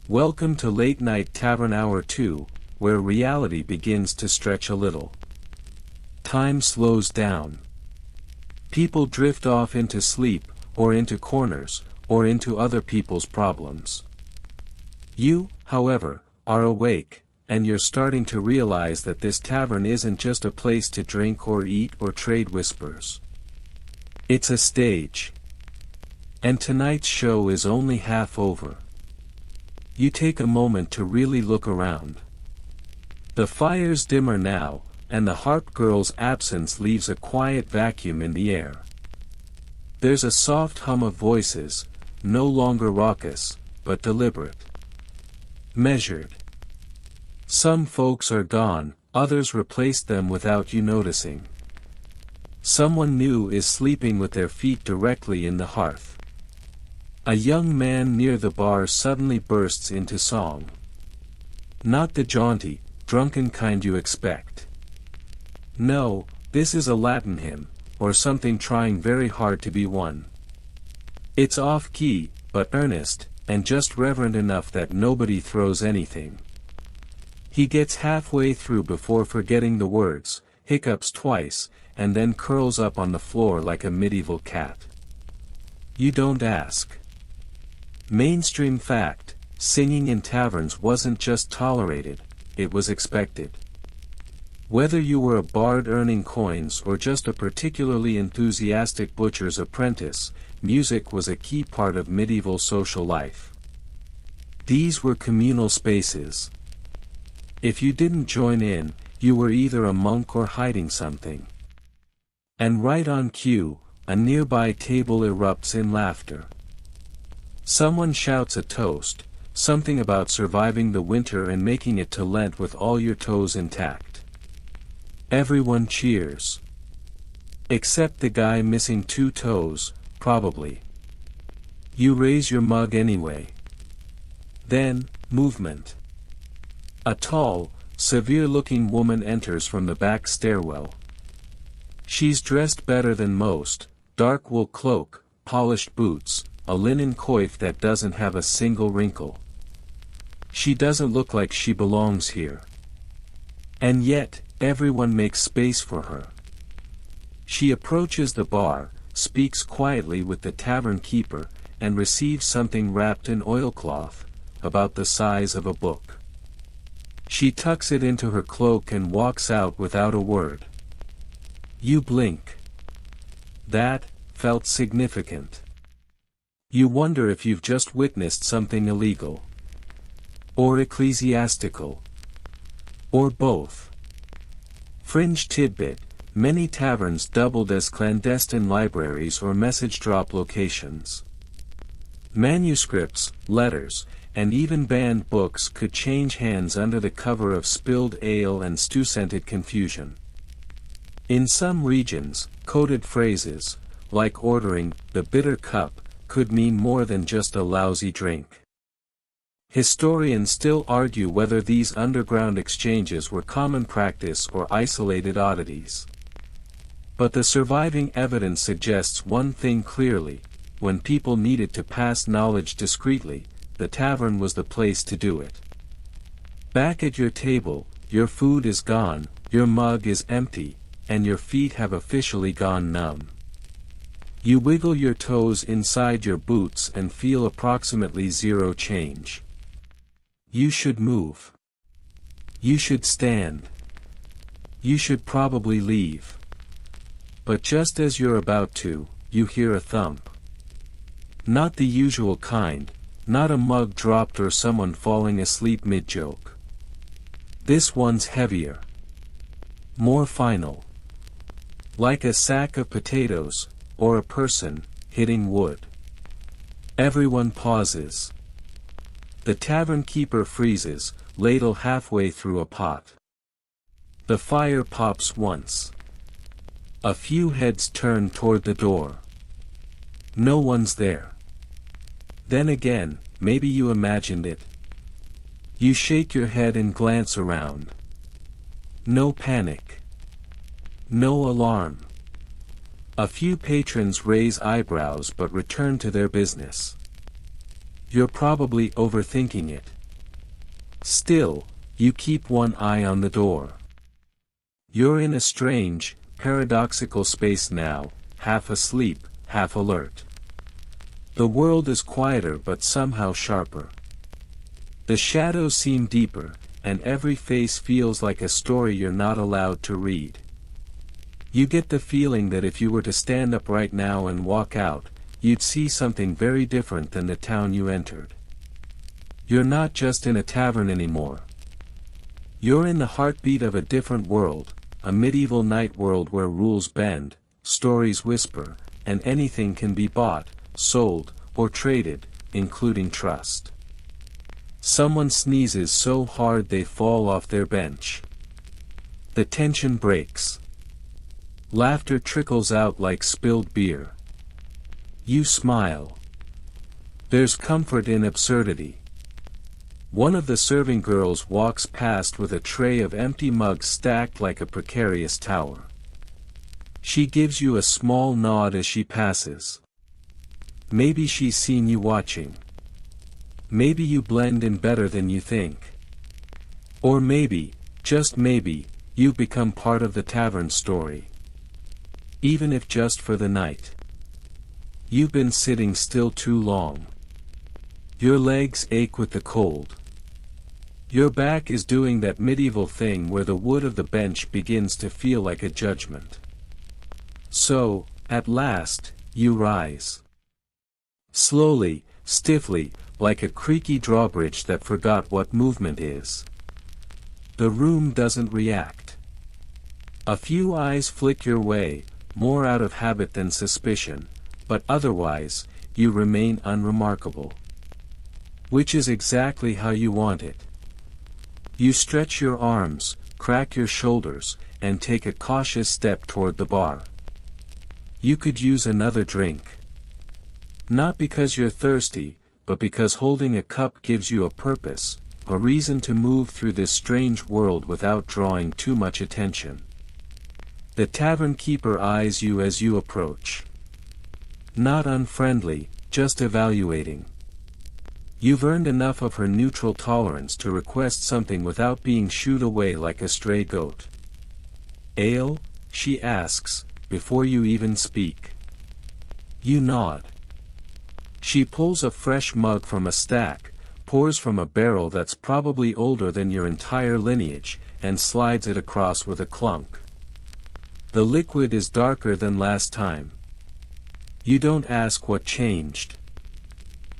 [SPEAKER 1] Welcome to Late Night Tavern Hour 2, where reality begins to stretch a little. Time slows down. People drift off into sleep, or into corners, or into other people's problems. You, however, are awake, and you're starting to realize that this tavern isn't just a place to drink or eat or trade whispers. It's a stage. And tonight's show is only half over. You take a moment to really look around. The fire's dimmer now, and the harp girl's absence leaves a quiet vacuum in the air. There's a soft hum of voices, no longer raucous, but deliberate. Measured. Some folks are gone, others replaced them without you noticing. Someone new is sleeping with their feet directly in the hearth. A young man near the bar suddenly bursts into song. Not the jaunty, drunken kind you expect. No, this is a Latin hymn, or something trying very hard to be one. It's off-key, but earnest, and just reverent enough that nobody throws anything. He gets halfway through before forgetting the words, hiccups twice, and then curls up on the floor like a medieval cat. You don't ask. Mainstream fact, singing in taverns wasn't just tolerated, it was expected. Whether you were a bard earning coins or just a particularly enthusiastic butcher's apprentice, music was a key part of medieval social life. These were communal spaces. If you didn't join in, you were either a monk or hiding something. And right on cue, a nearby table erupts in laughter. Someone shouts a toast, something about surviving the winter and making it to Lent with all your toes intact. Everyone cheers. Except the guy missing 2 toes, probably. You raise your mug anyway. Then, movement. A tall, severe-looking woman enters from the back stairwell. She's dressed better than most, dark wool cloak, polished boots, a linen coif that doesn't have a single wrinkle. She doesn't look like she belongs here. And yet, everyone makes space for her. She approaches the bar, speaks quietly with the tavern keeper, and receives something wrapped in oilcloth, about the size of a book. She tucks it into her cloak and walks out without a word. You blink. That felt significant. You wonder if you've just witnessed something illegal. Or ecclesiastical. Or both. Fringe tidbit, many taverns doubled as clandestine libraries or message drop locations. Manuscripts, letters, and even banned books could change hands under the cover of spilled ale and stew-scented confusion. In some regions, coded phrases, like ordering the bitter cup, could mean more than just a lousy drink. Historians still argue whether these underground exchanges were common practice or isolated oddities. But the surviving evidence suggests one thing clearly: when people needed to pass knowledge discreetly, the tavern was the place to do it. Back at your table, your food is gone, your mug is empty, and your feet have officially gone numb. You wiggle your toes inside your boots and feel approximately zero change. You should move. You should stand. You should probably leave. But just as you're about to, you hear a thump. Not the usual kind, not a mug dropped or someone falling asleep mid-joke. This one's heavier. More final. Like a sack of potatoes, or a person, hitting wood. Everyone pauses. The tavern keeper freezes, ladle halfway through a pot. The fire pops once. A few heads turn toward the door. No one's there. Then again, maybe you imagined it. You shake your head and glance around. No panic. No alarm. A few patrons raise eyebrows but return to their business. You're probably overthinking it. Still, you keep one eye on the door. You're in a strange, paradoxical space now, half asleep, half alert. The world is quieter but somehow sharper. The shadows seem deeper, and every face feels like a story you're not allowed to read. You get the feeling that if you were to stand up right now and walk out, you'd see something very different than the town you entered. You're not just in a tavern anymore. You're in the heartbeat of a different world, a medieval night world where rules bend, stories whisper, and anything can be bought, sold, or traded, including trust. Someone sneezes so hard they fall off their bench. The tension breaks. Laughter trickles out like spilled beer. You smile. There's comfort in absurdity. One of the serving girls walks past with a tray of empty mugs stacked like a precarious tower. She gives you a small nod as she passes. Maybe she's seen you watching. Maybe you blend in better than you think. Or maybe, just maybe, you've become part of the tavern story. Even if just for the night. You've been sitting still too long. Your legs ache with the cold. Your back is doing that medieval thing where the wood of the bench begins to feel like a judgment. So, at last, you rise. Slowly, stiffly, like a creaky drawbridge that forgot what movement is. The room doesn't react. A few eyes flick your way, more out of habit than suspicion, but otherwise, you remain unremarkable. Which is exactly how you want it. You stretch your arms, crack your shoulders, and take a cautious step toward the bar. You could use another drink. Not because you're thirsty, but because holding a cup gives you a purpose, a reason to move through this strange world without drawing too much attention. The tavern keeper eyes you as you approach. Not unfriendly, just evaluating. You've earned enough of her neutral tolerance to request something without being shooed away like a stray goat. Ale? She asks, before you even speak. You nod. She pulls a fresh mug from a stack, pours from a barrel that's probably older than your entire lineage, and slides it across with a clunk. The liquid is darker than last time. You don't ask what changed.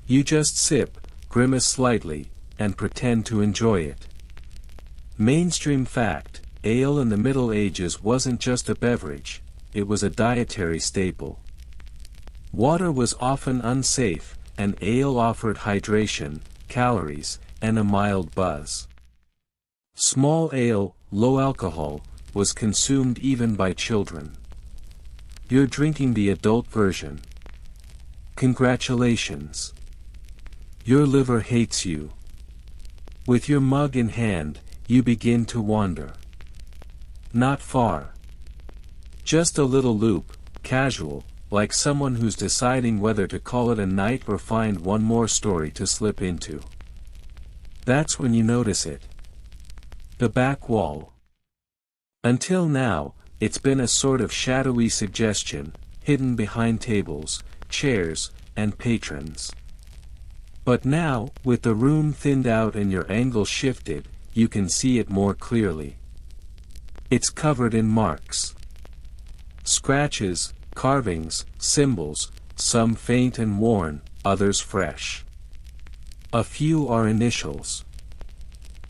[SPEAKER 1] You just sip, grimace slightly, and pretend to enjoy it. Mainstream fact, ale in the Middle Ages wasn't just a beverage, it was a dietary staple. Water was often unsafe, and ale offered hydration, calories, and a mild buzz. Small ale, low alcohol, was consumed even by children. You're drinking the adult version. Congratulations. Your liver hates you. With your mug in hand, you begin to wander. Not far. Just a little loop, casual, like someone who's deciding whether to call it a night or find one more story to slip into. That's when you notice it. The back wall. Until now, it's been a sort of shadowy suggestion, hidden behind tables, chairs, and patrons. But now, with the room thinned out and your angle shifted, you can see it more clearly. It's covered in marks. Scratches, carvings, symbols, some faint and worn, others fresh. A few are initials.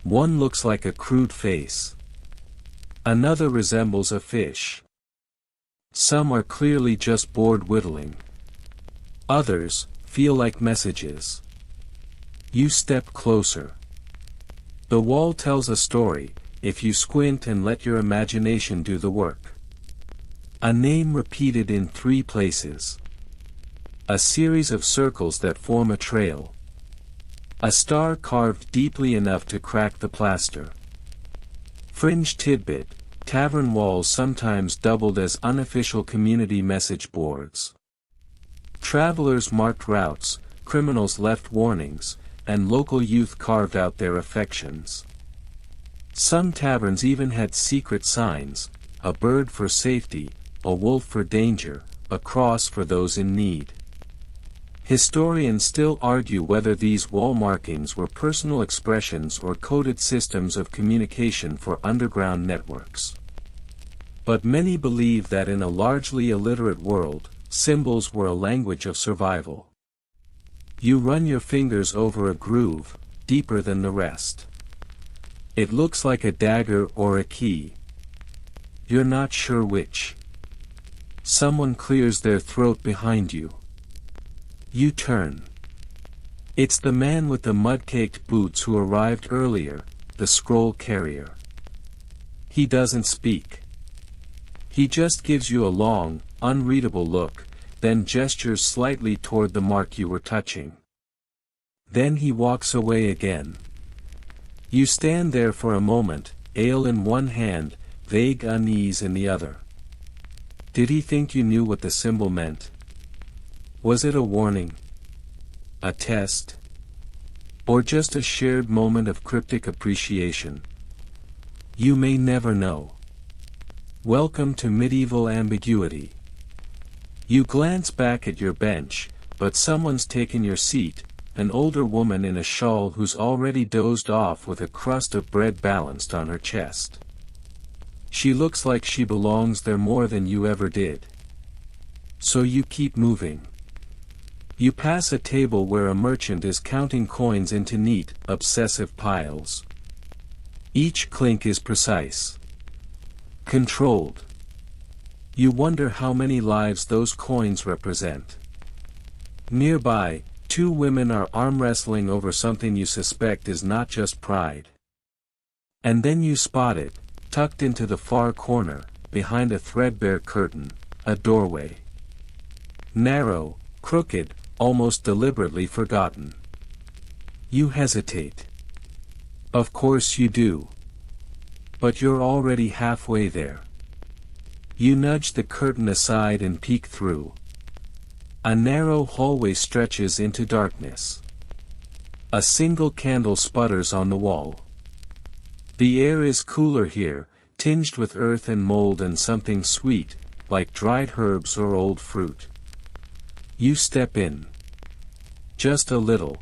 [SPEAKER 1] One looks like a crude face. Another resembles a fish. Some are clearly just board whittling. Others feel like messages. You step closer. The wall tells a story, if you squint and let your imagination do the work. A name repeated in 3 places. A series of circles that form a trail. A star carved deeply enough to crack the plaster. Fringe tidbit, tavern walls sometimes doubled as unofficial community message boards. Travelers marked routes, criminals left warnings, and local youth carved out their affections. Some taverns even had secret signs, a bird for safety, a wolf for danger, a cross for those in need. Historians still argue whether these wall markings were personal expressions or coded systems of communication for underground networks. But many believe that in a largely illiterate world, symbols were a language of survival. You run your fingers over a groove, deeper than the rest. It looks like a dagger or a key. You're not sure which. Someone clears their throat behind you. You turn. It's the man with the mud-caked boots who arrived earlier, the scroll carrier. He doesn't speak. He just gives you a long, unreadable look, then gestures slightly toward the mark you were touching. Then he walks away again. You stand there for a moment, ale in one hand, vague unease in the other. Did he think you knew what the symbol meant? Was it a warning? A test? Or just a shared moment of cryptic appreciation? You may never know. Welcome to medieval ambiguity. You glance back at your bench, but someone's taken your seat, an older woman in a shawl who's already dozed off with a crust of bread balanced on her chest. She looks like she belongs there more than you ever did. So you keep moving. You pass a table where a merchant is counting coins into neat, obsessive piles. Each clink is precise. Controlled. You wonder how many lives those coins represent. Nearby, 2 women are arm wrestling over something you suspect is not just pride. And then you spot it, tucked into the far corner, behind a threadbare curtain, a doorway. Narrow, crooked, almost deliberately forgotten. You hesitate. Of course you do. But you're already halfway there. You nudge the curtain aside and peek through. A narrow hallway stretches into darkness. A single candle sputters on the wall. The air is cooler here, tinged with earth and mold and something sweet, like dried herbs or old fruit. You step in. Just a little.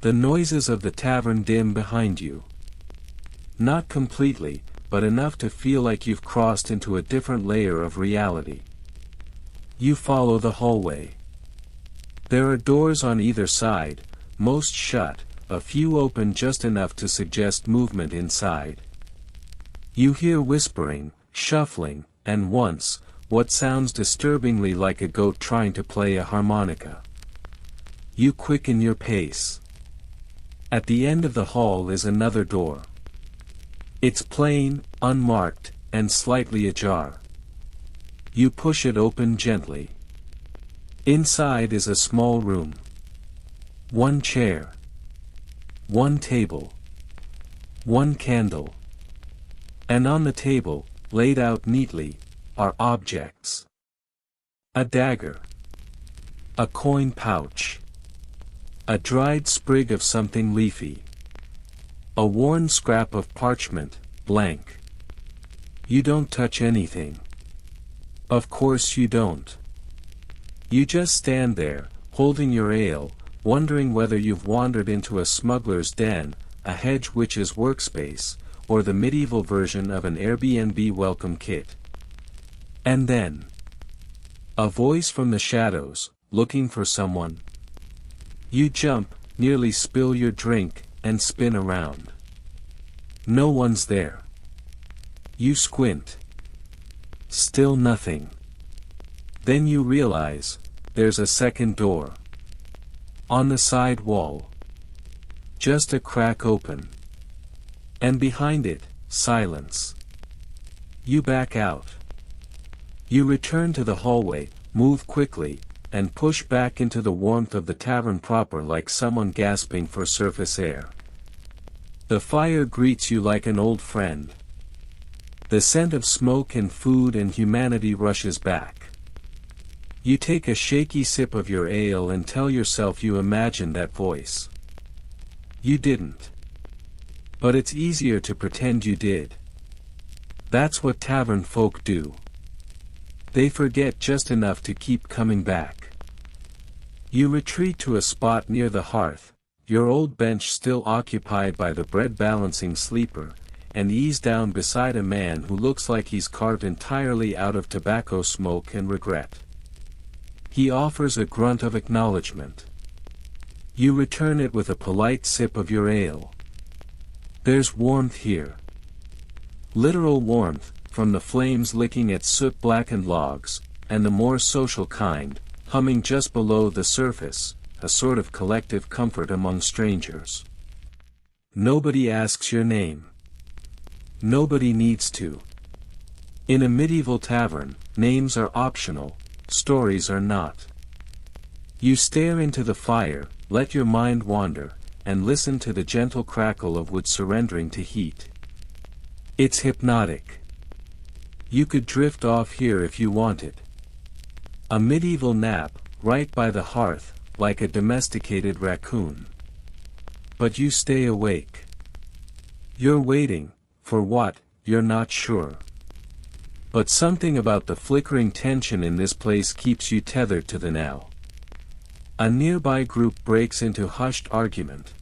[SPEAKER 1] The noises of the tavern dim behind you. Not completely, but enough to feel like you've crossed into a different layer of reality. You follow the hallway. There are doors on either side, most shut, a few open just enough to suggest movement inside. You hear whispering, shuffling, and once, what sounds disturbingly like a goat trying to play a harmonica. You quicken your pace. At the end of the hall is another door. It's plain, unmarked, and slightly ajar. You push it open gently. Inside is a small room. 1 chair. 1 table. 1 candle. And on the table, laid out neatly, are objects. A dagger. A coin pouch. A dried sprig of something leafy. A worn scrap of parchment, blank. You don't touch anything. Of course you don't. You just stand there, holding your ale, wondering whether you've wandered into a smuggler's den, a hedge witch's workspace, or the medieval version of an Airbnb welcome kit. And then, a voice from the shadows, looking for someone. You jump, nearly spill your drink, and spin around. No one's there. You squint. Still nothing. Then you realize, there's a second door. On the side wall. Just a crack open. And behind it, silence. You back out. You return to the hallway, move quickly, and push back into the warmth of the tavern proper like someone gasping for surface air. The fire greets you like an old friend. The scent of smoke and food and humanity rushes back. You take a shaky sip of your ale and tell yourself you imagined that voice. You didn't. But it's easier to pretend you did. That's what tavern folk do. They forget just enough to keep coming back. You retreat to a spot near the hearth, your old bench still occupied by the bread-balancing sleeper, and ease down beside a man who looks like he's carved entirely out of tobacco smoke and regret. He offers a grunt of acknowledgement. You return it with a polite sip of your ale. There's warmth here. Literal warmth, from the flames licking at soot-blackened logs, and the more social kind, humming just below the surface, a sort of collective comfort among strangers. Nobody asks your name. Nobody needs to. In a medieval tavern, names are optional, stories are not. You stare into the fire, let your mind wander, and listen to the gentle crackle of wood surrendering to heat. It's hypnotic. You could drift off here if you wanted. A medieval nap, right by the hearth, like a domesticated raccoon. But you stay awake. You're waiting, for what, you're not sure. But something about the flickering tension in this place keeps you tethered to the now. A nearby group breaks into hushed argument.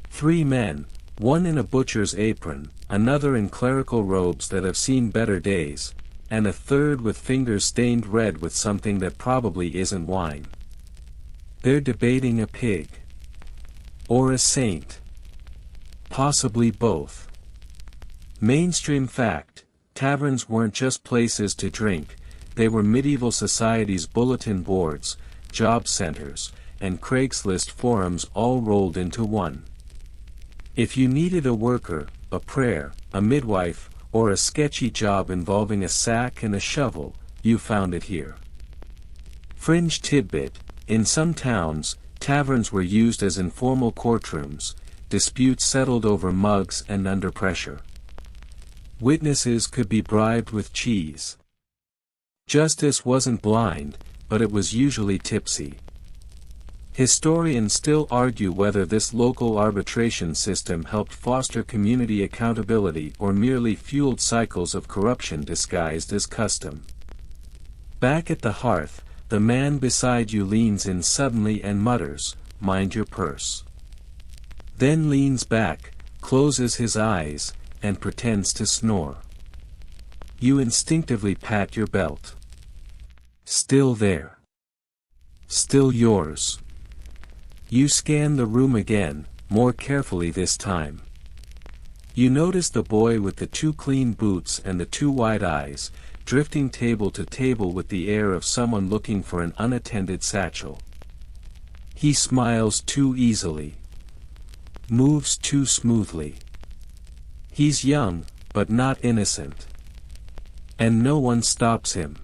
[SPEAKER 1] 3 men, one in a butcher's apron, another in clerical robes that have seen better days, and a third with fingers stained red with something that probably isn't wine. They're debating a pig. Or a saint. Possibly both. Mainstream fact, taverns weren't just places to drink, they were medieval society's bulletin boards, job centers, and Craigslist forums all rolled into one. If you needed a worker, a prayer, a midwife, or a sketchy job involving a sack and a shovel, you found it here. Fringe tidbit, in some towns, taverns were used as informal courtrooms, disputes settled over mugs and under pressure. Witnesses could be bribed with cheese. Justice wasn't blind, but it was usually tipsy. Historians still argue whether this local arbitration system helped foster community accountability or merely fueled cycles of corruption disguised as custom. Back at the hearth, the man beside you leans in suddenly and mutters, "Mind your purse." Then leans back, closes his eyes, and pretends to snore. You instinctively pat your belt. Still there. Still yours. You scan the room again, more carefully this time. You notice the boy with the 2 clean boots and the 2 wide eyes, drifting table to table with the air of someone looking for an unattended satchel. He smiles too easily. Moves too smoothly. He's young, but not innocent. And no one stops him.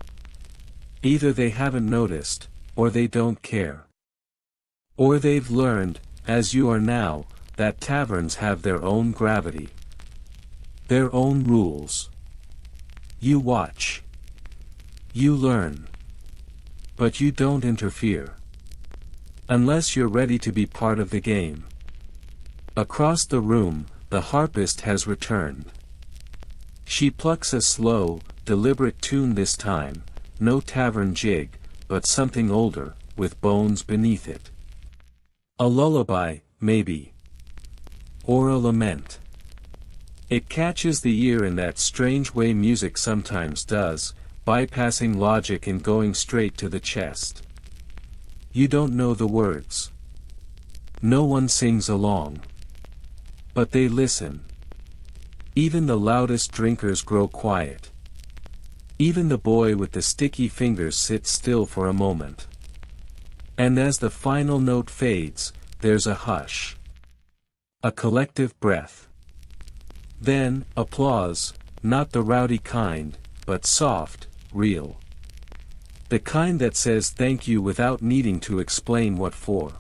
[SPEAKER 1] Either they haven't noticed, or they don't care. Or they've learned, as you are now, that taverns have their own gravity. Their own rules. You watch. You learn. But you don't interfere. Unless you're ready to be part of the game. Across the room, the harpist has returned. She plucks a slow, deliberate tune this time, no tavern jig, but something older, with bones beneath it. A lullaby, maybe. or a lament. It catches the ear in that strange way music sometimes does, bypassing logic and going straight to the chest. You don't know the words. No one sings along. But they listen. Even the loudest drinkers grow quiet. Even the boy with the sticky fingers sits still for a moment. And as the final note fades, there's a hush. A collective breath. Then, applause, not the rowdy kind, but soft, real. The kind that says thank you without needing to explain what for.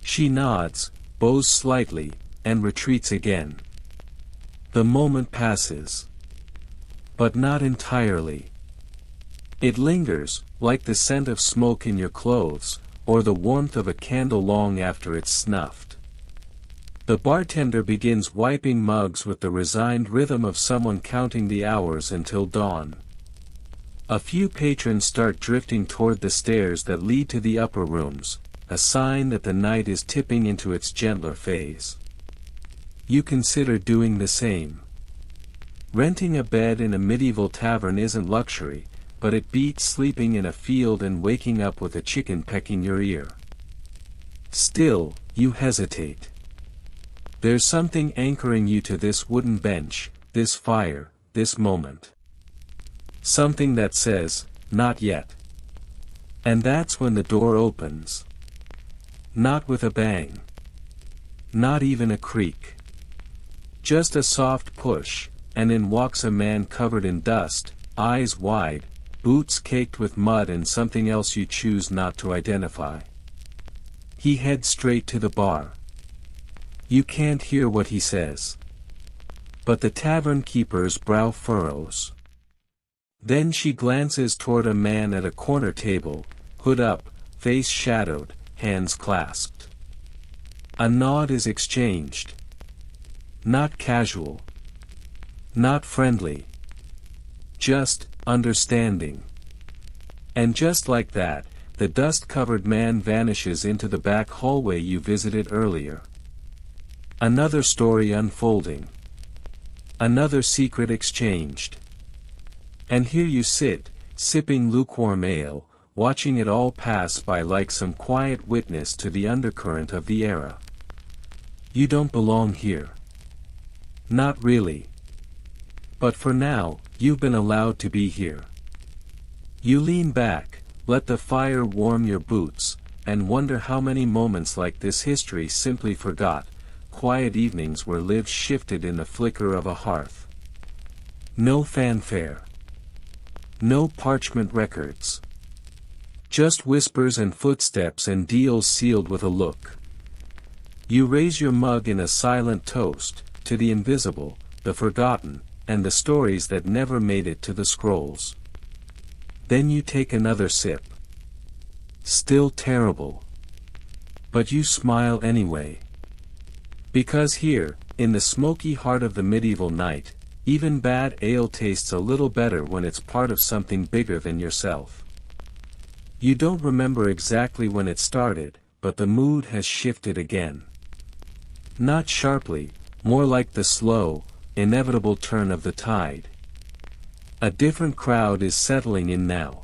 [SPEAKER 1] She nods, bows slightly, and retreats again. The moment passes. But not entirely. It lingers, like the scent of smoke in your clothes, or the warmth of a candle long after it's snuffed. The bartender begins wiping mugs with the resigned rhythm of someone counting the hours until dawn. A few patrons start drifting toward the stairs that lead to the upper rooms, a sign that the night is tipping into its gentler phase. You consider doing the same. Renting a bed in a medieval tavern isn't luxury, but it beats sleeping in a field and waking up with a chicken pecking your ear. Still, you hesitate. There's something anchoring you to this wooden bench, this fire, this moment. Something that says, not yet. And that's when the door opens. Not with a bang. Not even a creak. Just a soft push, and in walks a man covered in dust, eyes wide, boots caked with mud and something else you choose not to identify. He heads straight to the bar. You can't hear what he says. But the tavern keeper's brow furrows. Then she glances toward a man at a corner table, hood up, face shadowed, hands clasped. A nod is exchanged. Not casual. Not friendly. Just, understanding. And just like that, the dust-covered man vanishes into the back hallway you visited earlier. Another story unfolding. Another secret exchanged. And here you sit, sipping lukewarm ale, watching it all pass by like some quiet witness to the undercurrent of the era. You don't belong here. Not really. But for now, you've been allowed to be here. You lean back, let the fire warm your boots, and wonder how many moments like this history simply forgot, quiet evenings where lives shifted in the flicker of a hearth. No fanfare. No parchment records. Just whispers and footsteps and deals sealed with a look. You raise your mug in a silent toast, to the invisible, the forgotten, and the stories that never made it to the scrolls. Then you take another sip. Still terrible. But you smile anyway. Because here, in the smoky heart of the medieval night, even bad ale tastes a little better when it's part of something bigger than yourself. You don't remember exactly when it started, but the mood has shifted again. Not sharply, more like the slow, inevitable turn of the tide. A different crowd is settling in now.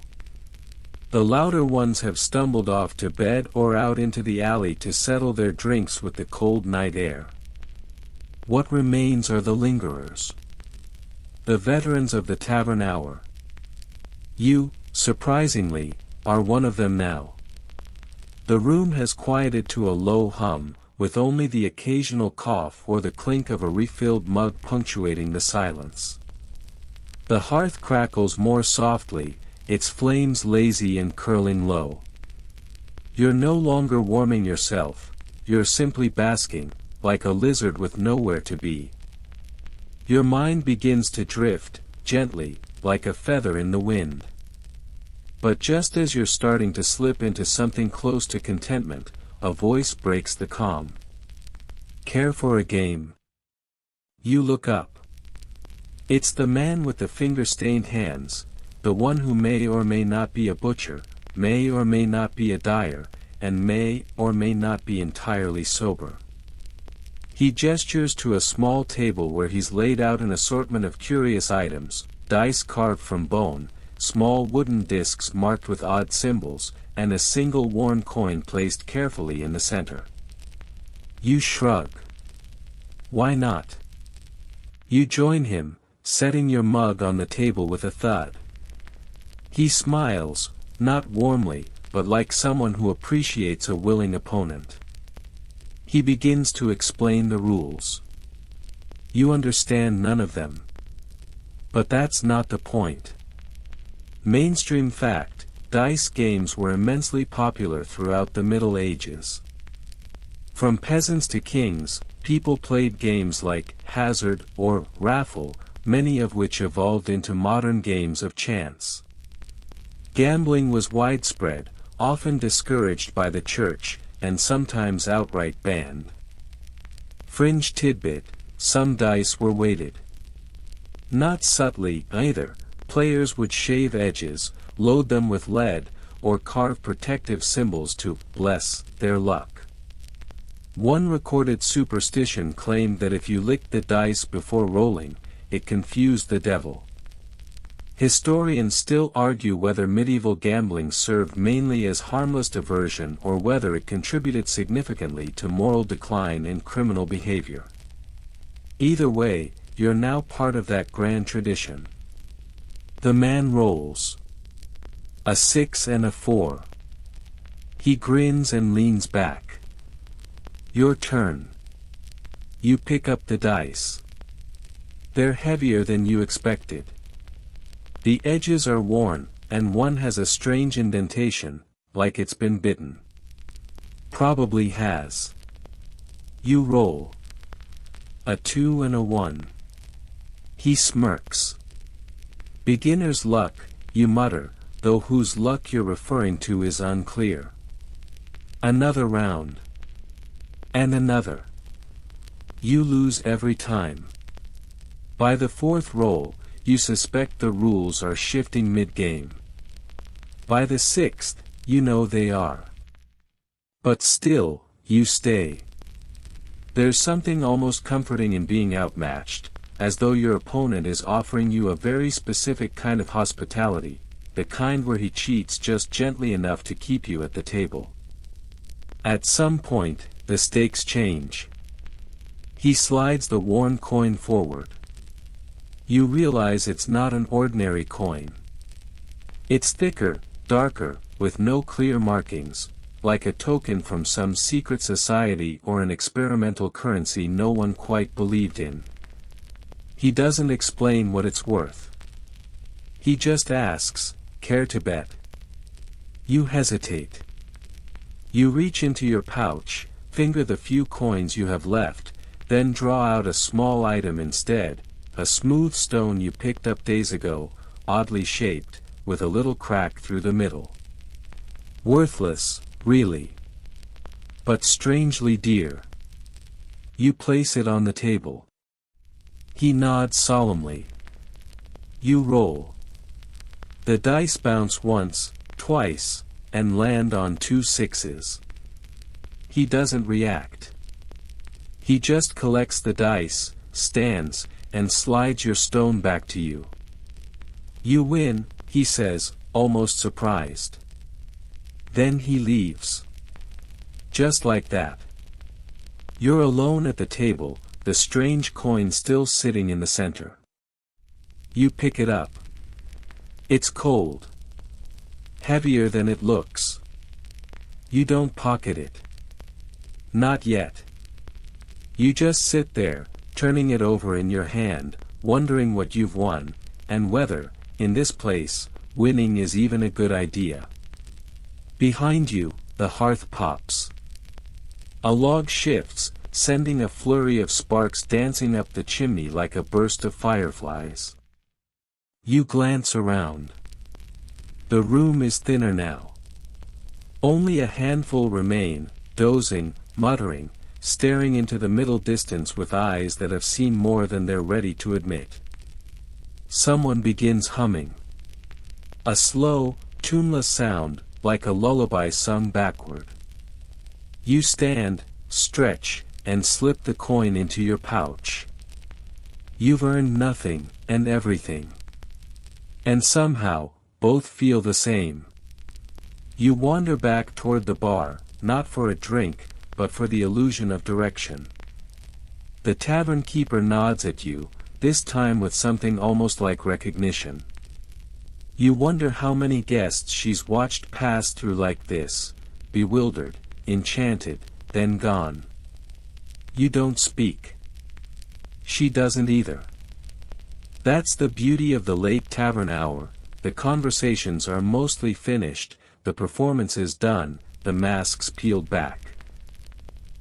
[SPEAKER 1] The louder ones have stumbled off to bed or out into the alley to settle their drinks with the cold night air. What remains are the lingerers. The veterans of the tavern hour. You, surprisingly, are one of them now. The room has quieted to a low hum, with only the occasional cough or the clink of a refilled mug punctuating the silence. The hearth crackles more softly, its flames lazy and curling low. You're no longer warming yourself, you're simply basking, like a lizard with nowhere to be. Your mind begins to drift, gently, like a feather in the wind. But just as you're starting to slip into something close to contentment, a voice breaks the calm. Care for a game? You look up. It's the man with the finger-stained hands, the one who may or may not be a butcher, may or may not be a dyer, and may or may not be entirely sober. He gestures to a small table where he's laid out an assortment of curious items, dice carved from bone, small wooden discs marked with odd symbols, and a single worn coin placed carefully in the center. You shrug. Why not? You join him, setting your mug on the table with a thud. He smiles, not warmly, but like someone who appreciates a willing opponent. He begins to explain the rules. You understand none of them. But that's not the point. Mainstream fact, dice games were immensely popular throughout the Middle Ages. From peasants to kings, people played games like hazard or raffle, many of which evolved into modern games of chance. Gambling was widespread, often discouraged by the church, and sometimes outright banned. Fringe tidbit, some dice were weighted. Not subtly, either. Players would shave edges, load them with lead, or carve protective symbols to bless their luck. One recorded superstition claimed that if you licked the dice before rolling, it confused the devil. Historians still argue whether medieval gambling served mainly as harmless diversion or whether it contributed significantly to moral decline and criminal behavior. Either way, you're now part of that grand tradition. The man rolls. A 6 and a 4. He grins and leans back. Your turn. You pick up the dice. They're heavier than you expected. The edges are worn, and one has a strange indentation, like it's been bitten. Probably has. You roll. A 2 and a 1. He smirks. Beginner's luck, you mutter, though whose luck you're referring to is unclear. Another round. And another. You lose every time. By the fourth roll, you suspect the rules are shifting mid-game. By the sixth, you know they are. But still, you stay. There's something almost comforting in being outmatched, as though your opponent is offering you a very specific kind of hospitality, the kind where he cheats just gently enough to keep you at the table. At some point, the stakes change. He slides the worn coin forward. You realize it's not an ordinary coin. It's thicker, darker, with no clear markings, like a token from some secret society or an experimental currency no one quite believed in. He doesn't explain what it's worth. He just asks, "Care to bet?" You hesitate. You reach into your pouch, finger the few coins you have left, then draw out a small item instead. A smooth stone you picked up days ago, oddly shaped, with a little crack through the middle. Worthless, really. But strangely dear. You place it on the table. He nods solemnly. You roll. The dice bounce once, twice, and land on 2 6s. He doesn't react. He just collects the dice, stands, and slides your stone back to you. You win, he says, almost surprised. Then he leaves. Just like that. You're alone at the table, the strange coin still sitting in the center. You pick it up. It's cold. Heavier than it looks. You don't pocket it. Not yet. You just sit there, turning it over in your hand, wondering what you've won, and whether, in this place, winning is even a good idea. Behind you, the hearth pops. A log shifts, sending a flurry of sparks dancing up the chimney like a burst of fireflies. You glance around. The room is thinner now. Only a handful remain, dozing, muttering, staring into the middle distance with eyes that have seen more than they're ready to admit. Someone begins humming. A slow, tuneless sound, like a lullaby sung backward. You stand, stretch, and slip the coin into your pouch. You've earned nothing, and everything. And somehow, both feel the same. You wander back toward the bar, not for a drink, but for the illusion of direction. The tavern keeper nods at you, this time with something almost like recognition. You wonder how many guests she's watched pass through like this, bewildered, enchanted, then gone. You don't speak. She doesn't either. That's the beauty of the late tavern hour, the conversations are mostly finished, the performances done, the masks peeled back.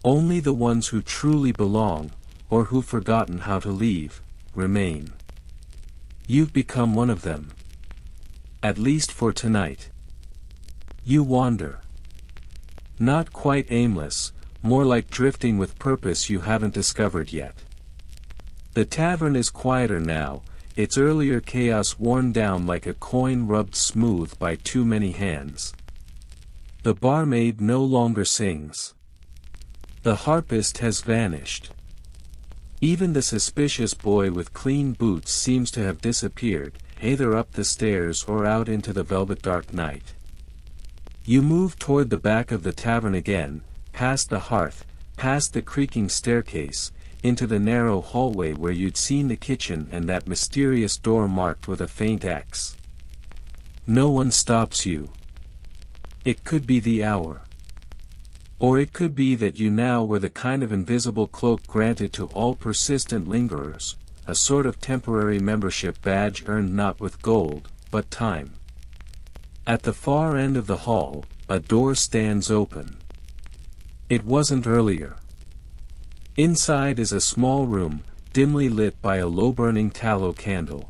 [SPEAKER 1] Only the ones who truly belong, or who've forgotten how to leave, remain. You've become one of them. At least for tonight. You wander. Not quite aimless, more like drifting with purpose you haven't discovered yet. The tavern is quieter now, its earlier chaos worn down like a coin rubbed smooth by too many hands. The barmaid no longer sings. The harpist has vanished. Even the suspicious boy with clean boots seems to have disappeared, either up the stairs or out into the velvet dark night. You move toward the back of the tavern again, past the hearth, past the creaking staircase, into the narrow hallway where you'd seen the kitchen and that mysterious door marked with a faint X. No one stops you. It could be the hour. Or it could be that you now were the kind of invisible cloak granted to all persistent lingerers, a sort of temporary membership badge earned not with gold, but time. At the far end of the hall, a door stands open. It wasn't earlier. Inside is a small room, dimly lit by a low-burning tallow candle.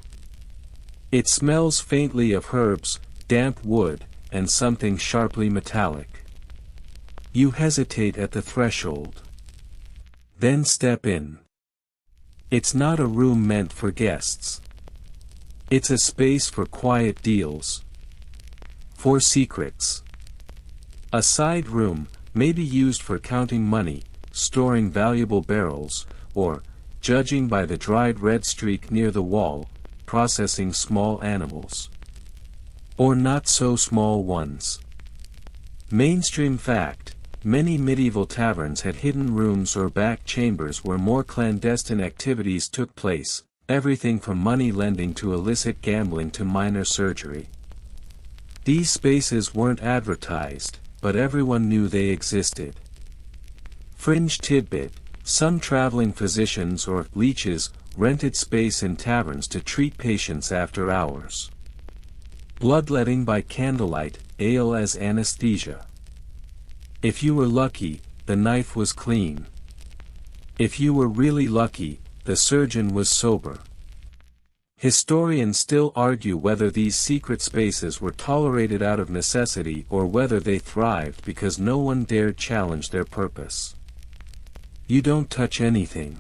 [SPEAKER 1] It smells faintly of herbs, damp wood, and something sharply metallic. You hesitate at the threshold. Then step in. It's not a room meant for guests. It's a space for quiet deals. For secrets. A side room, maybe used for counting money, storing valuable barrels, or, judging by the dried red streak near the wall, processing small animals. Or not so small ones. Mainstream fact, many medieval taverns had hidden rooms or back chambers where more clandestine activities took place, everything from money lending to illicit gambling to minor surgery. These spaces weren't advertised, but everyone knew they existed. Fringe tidbit, some traveling physicians or leeches rented space in taverns to treat patients after hours. Bloodletting by candlelight, ale as anesthesia. If you were lucky, the knife was clean. If you were really lucky, the surgeon was sober. Historians still argue whether these secret spaces were tolerated out of necessity or whether they thrived because no one dared challenge their purpose. You don't touch anything.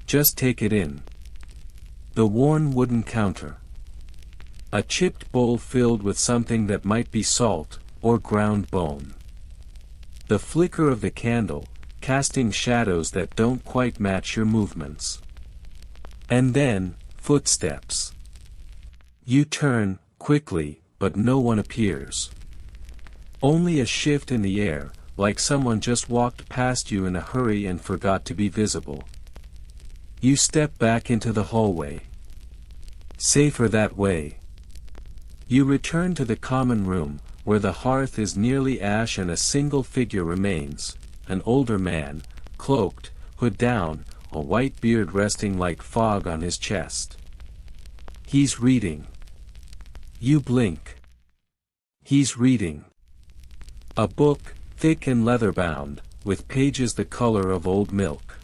[SPEAKER 1] Just take it in. The worn wooden counter. A chipped bowl filled with something that might be salt, or ground bone. The flicker of the candle, casting shadows that don't quite match your movements. And then, footsteps. You turn, quickly, but no one appears. Only a shift in the air, like someone just walked past you in a hurry and forgot to be visible. You step back into the hallway. Safer that way. You return to the common room, where the hearth is nearly ash and a single figure remains, an older man, cloaked, hood down, a white beard resting like fog on his chest. He's reading. You blink. He's reading. A book, thick and leather-bound, with pages the color of old milk.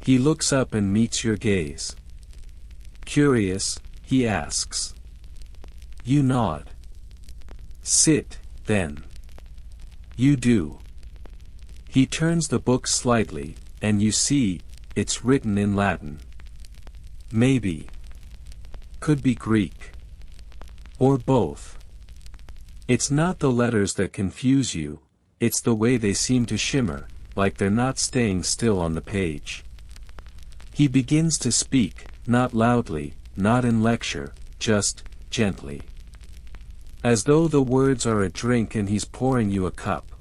[SPEAKER 1] He looks up and meets your gaze. Curious, he asks. You nod. Sit, then. You do. He turns the book slightly, and you see, it's written in Latin. Maybe. Could be Greek. Or both. It's not the letters that confuse you, it's the way they seem to shimmer, like they're not staying still on the page. He begins to speak, not loudly, not in lecture, just gently. As though the words are a drink and he's pouring you a cup.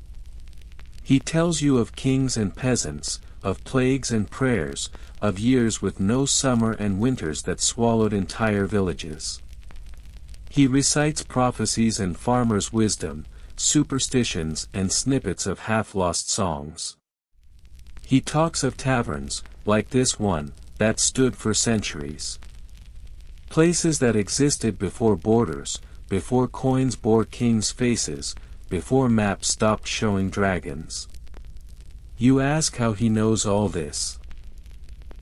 [SPEAKER 1] He tells you of kings and peasants, of plagues and prayers, of years with no summer and winters that swallowed entire villages. He recites prophecies and farmers' wisdom, superstitions and snippets of half-lost songs. He talks of taverns, like this one, that stood for centuries. Places that existed before borders, before coins bore kings' faces, before maps stopped showing dragons. You ask how he knows all this.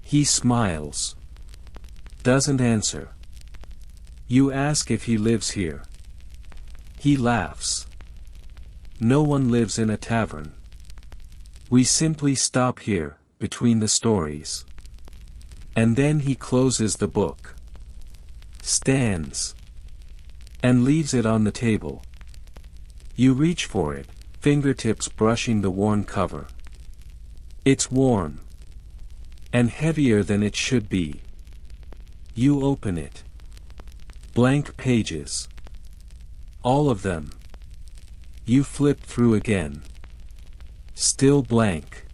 [SPEAKER 1] He smiles. Doesn't answer. You ask if he lives here. He laughs. No one lives in a tavern. We simply stop here, between the stories. And then he closes the book. Stands. And leaves it on the table. You reach for it, fingertips brushing the worn cover. It's warm. And heavier than it should be. You open it. Blank pages. All of them. You flip through again. Still blank.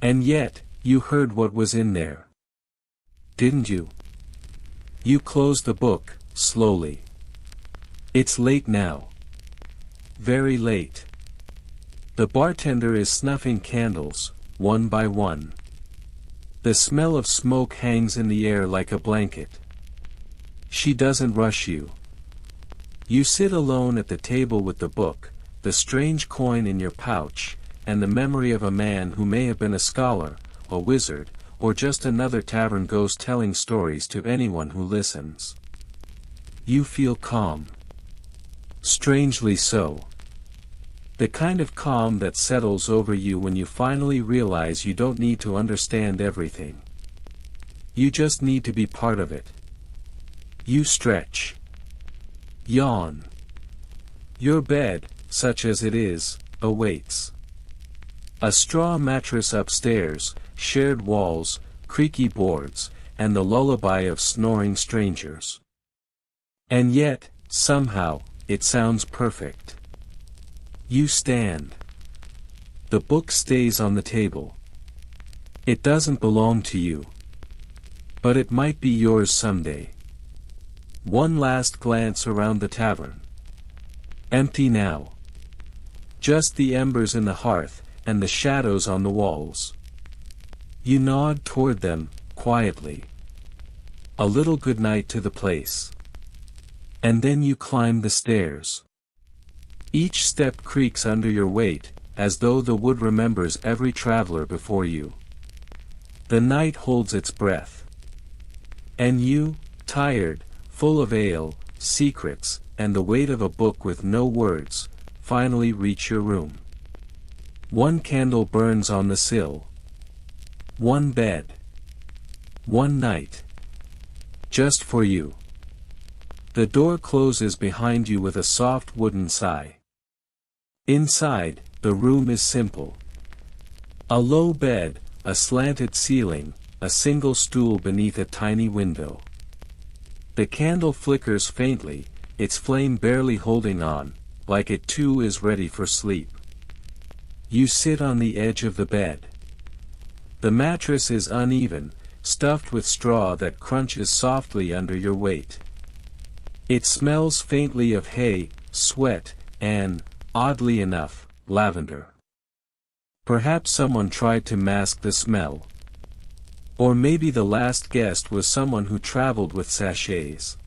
[SPEAKER 1] And yet, you heard what was in there. Didn't you? You close the book, slowly. It's late now. Very late. The bartender is snuffing candles, one by one. The smell of smoke hangs in the air like a blanket. She doesn't rush you. You sit alone at the table with the book, the strange coin in your pouch, and the memory of a man who may have been a scholar, a wizard, or just another tavern ghost telling stories to anyone who listens. You feel calm. Strangely so. The kind of calm that settles over you when you finally realize you don't need to understand everything. You just need to be part of it. You stretch. Yawn. Your bed, such as it is, awaits. A straw mattress upstairs, shared walls, creaky boards, and the lullaby of snoring strangers. And yet, somehow, it sounds perfect. You stand. The book stays on the table. It doesn't belong to you. But it might be yours someday. One last glance around the tavern. Empty now. Just the embers in the hearth, and the shadows on the walls. You nod toward them, quietly. A little goodnight to the place. And then you climb the stairs. Each step creaks under your weight, as though the wood remembers every traveler before you. The night holds its breath. And you, tired, full of ale, secrets, and the weight of a book with no words, finally reach your room. One candle burns on the sill. One bed. One night. Just for you. The door closes behind you with a soft wooden sigh. Inside, the room is simple. A low bed, a slanted ceiling, a single stool beneath a tiny window. The candle flickers faintly, its flame barely holding on, like it too is ready for sleep. You sit on the edge of the bed. The mattress is uneven, stuffed with straw that crunches softly under your weight. It smells faintly of hay, sweat, and, oddly enough, lavender. Perhaps someone tried to mask the smell. Or maybe the last guest was someone who traveled with sachets.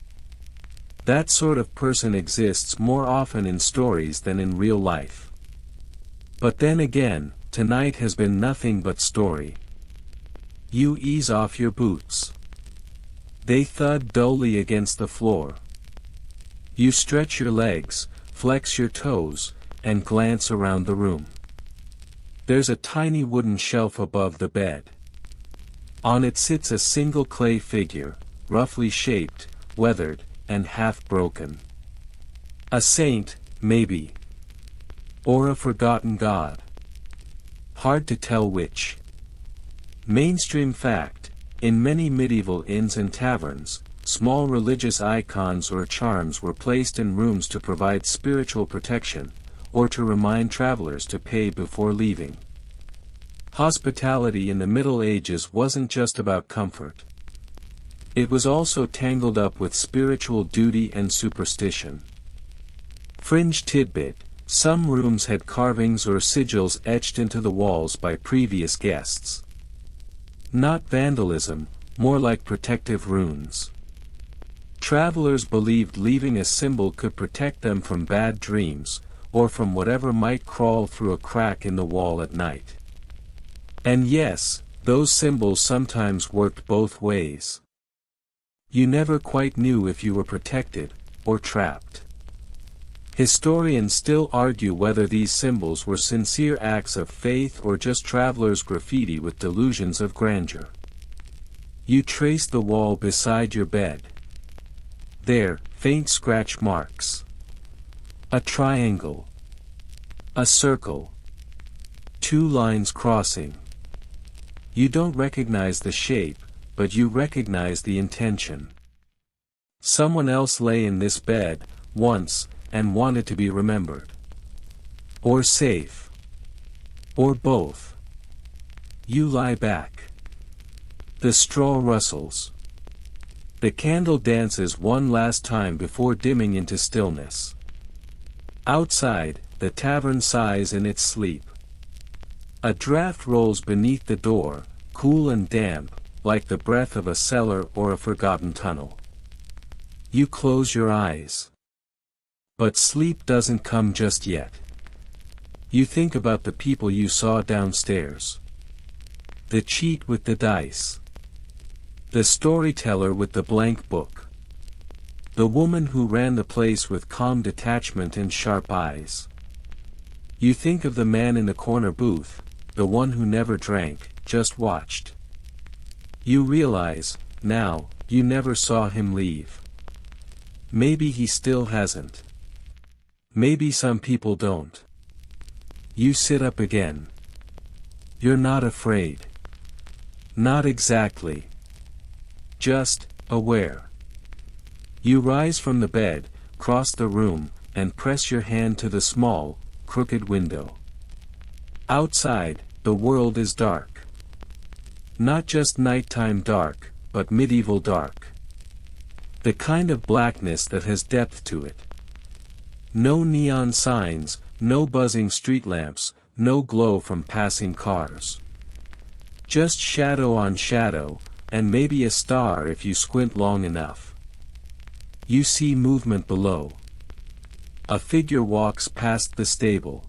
[SPEAKER 1] That sort of person exists more often in stories than in real life. But then again, tonight has been nothing but story. You ease off your boots. They thud dully against the floor. You stretch your legs, flex your toes, and glance around the room. There's a tiny wooden shelf above the bed. On it sits a single clay figure, roughly shaped, weathered, and half broken. A saint, maybe. Or a forgotten god. Hard to tell which. Mainstream fact: in many medieval inns and taverns, small religious icons or charms were placed in rooms to provide spiritual protection, or to remind travelers to pay before leaving. Hospitality in the Middle Ages wasn't just about comfort. It was also tangled up with spiritual duty and superstition. Fringe tidbit: some rooms had carvings or sigils etched into the walls by previous guests. Not vandalism, more like protective runes. Travelers believed leaving a symbol could protect them from bad dreams, or from whatever might crawl through a crack in the wall at night. And yes, those symbols sometimes worked both ways. You never quite knew if you were protected, or trapped. Historians still argue whether these symbols were sincere acts of faith or just travelers' graffiti with delusions of grandeur. You trace the wall beside your bed. There, faint scratch marks. A triangle. A circle. Two lines crossing. You don't recognize the shape, but you recognize the intention. Someone else lay in this bed, once, and wanted to be remembered. Or safe. Or both. You lie back. The straw rustles. The candle dances one last time before dimming into stillness. Outside, the tavern sighs in its sleep. A draft rolls beneath the door, cool and damp, like the breath of a cellar or a forgotten tunnel. You close your eyes. But sleep doesn't come just yet. You think about the people you saw downstairs. The cheat with the dice. The storyteller with the blank book. The woman who ran the place with calm detachment and sharp eyes. You think of the man in the corner booth, the one who never drank, just watched. You realize, now, you never saw him leave. Maybe he still hasn't. Maybe some people don't. You sit up again. You're not afraid. Not exactly. Just aware. You rise from the bed, cross the room, and press your hand to the small, crooked window. Outside, the world is dark. Not just nighttime dark, but medieval dark. The kind of blackness that has depth to it. No neon signs, no buzzing street lamps, no glow from passing cars. Just shadow on shadow, and maybe a star if you squint long enough. You see movement below. A figure walks past the stable.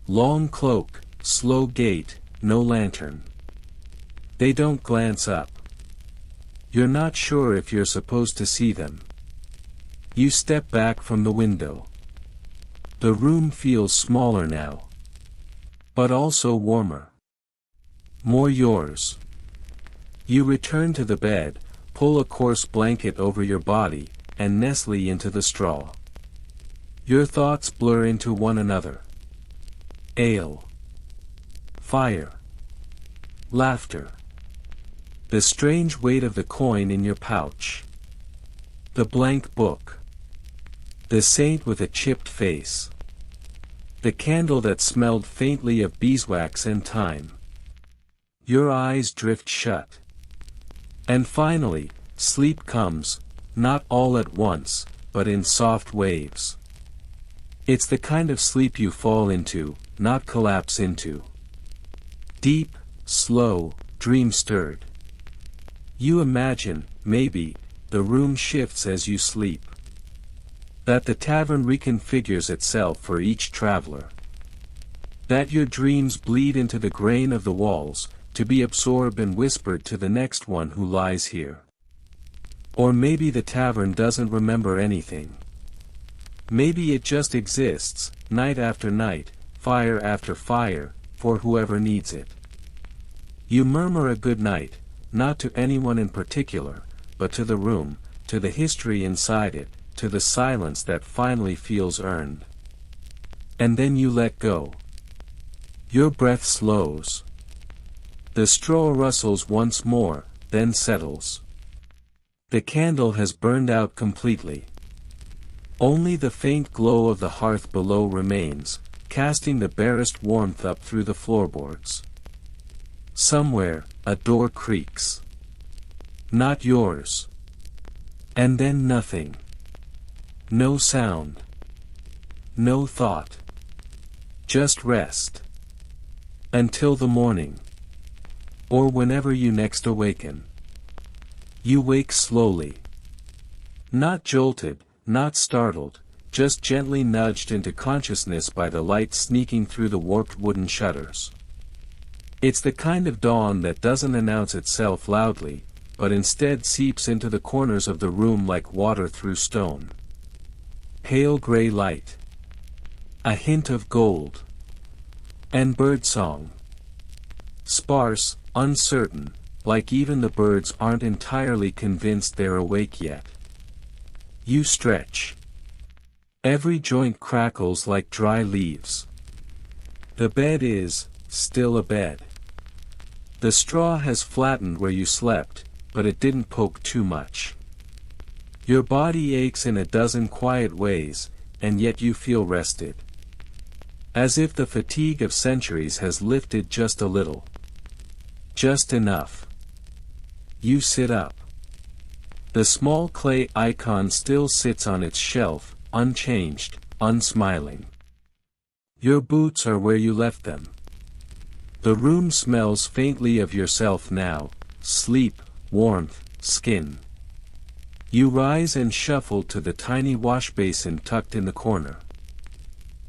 [SPEAKER 1] Long cloak, slow gait, no lantern. They don't glance up. You're not sure if you're supposed to see them. You step back from the window. The room feels smaller now. But also warmer. More yours. You return to the bed, pull a coarse blanket over your body, and nestle into the straw. Your thoughts blur into one another. Ale. Fire. Laughter. The strange weight of the coin in your pouch. The blank book. The saint with a chipped face. The candle that smelled faintly of beeswax and thyme. Your eyes drift shut. And finally, sleep comes, not all at once, but in soft waves. It's the kind of sleep you fall into, not collapse into. Deep, slow, dream-stirred. You imagine, maybe, the room shifts as you sleep. That the tavern reconfigures itself for each traveler. That your dreams bleed into the grain of the walls, to be absorbed and whispered to the next one who lies here. Or maybe the tavern doesn't remember anything. Maybe it just exists, night after night, fire after fire, for whoever needs it. You murmur a good night, not to anyone in particular, but to the room, to the history inside it, to the silence that finally feels earned. And then you let go. Your breath slows. The straw rustles once more, then settles. The candle has burned out completely. Only the faint glow of the hearth below remains, casting the barest warmth up through the floorboards. Somewhere, a door creaks. Not yours. And then nothing. No sound. No thought. Just rest. Until the morning. Or whenever you next awaken. You wake slowly. Not jolted, not startled, just gently nudged into consciousness by the light sneaking through the warped wooden shutters. It's the kind of dawn that doesn't announce itself loudly, but instead seeps into the corners of the room like water through stone. Pale gray light. A hint of gold. And birdsong. Sparse, uncertain, like even the birds aren't entirely convinced they're awake yet. You stretch. Every joint crackles like dry leaves. The bed is, still a bed. The straw has flattened where you slept, but it didn't poke too much. Your body aches in a dozen quiet ways, and yet you feel rested. As if the fatigue of centuries has lifted just a little. Just enough. You sit up. The small clay icon still sits on its shelf, unchanged, unsmiling. Your boots are where you left them. The room smells faintly of yourself now, sleep, warmth, skin. You rise and shuffle to the tiny wash basin tucked in the corner.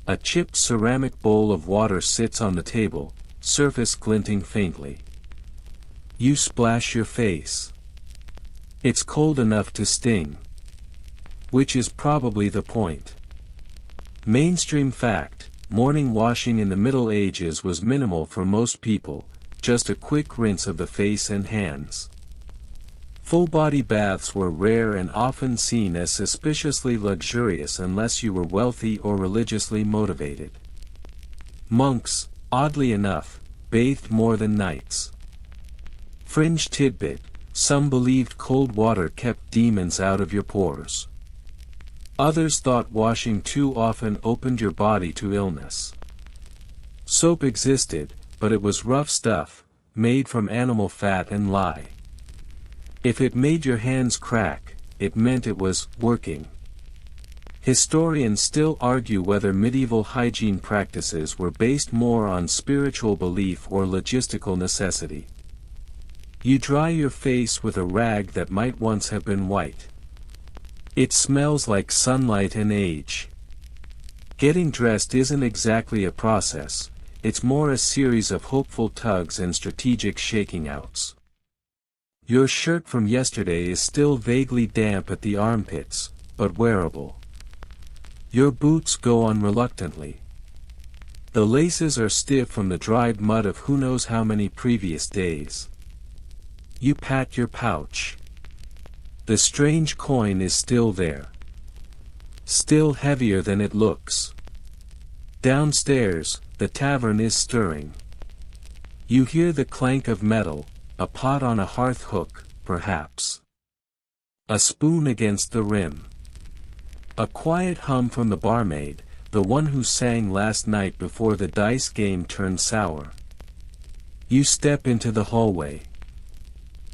[SPEAKER 1] A chipped ceramic bowl of water sits on the table, surface glinting faintly. You splash your face. It's cold enough to sting. Which is probably the point. Mainstream fact, morning washing in the Middle Ages was minimal for most people, just a quick rinse of the face and hands. Full-body baths were rare and often seen as suspiciously luxurious unless you were wealthy or religiously motivated. Monks, oddly enough, bathed more than knights. Fringe tidbit, some believed cold water kept demons out of your pores. Others thought washing too often opened your body to illness. Soap existed, but it was rough stuff, made from animal fat and lye. If it made your hands crack, it meant it was working. Historians still argue whether medieval hygiene practices were based more on spiritual belief or logistical necessity. You dry your face with a rag that might once have been white. It smells like sunlight and age. Getting dressed isn't exactly a process, it's more a series of hopeful tugs and strategic shaking outs. Your shirt from yesterday is still vaguely damp at the armpits, but wearable. Your boots go on reluctantly. The laces are stiff from the dried mud of who knows how many previous days. You pat your pouch. The strange coin is still there. Still heavier than it looks. Downstairs, the tavern is stirring. You hear the clank of metal, a pot on a hearth hook, perhaps. A spoon against the rim. A quiet hum from the barmaid, the one who sang last night before the dice game turned sour. You step into the hallway.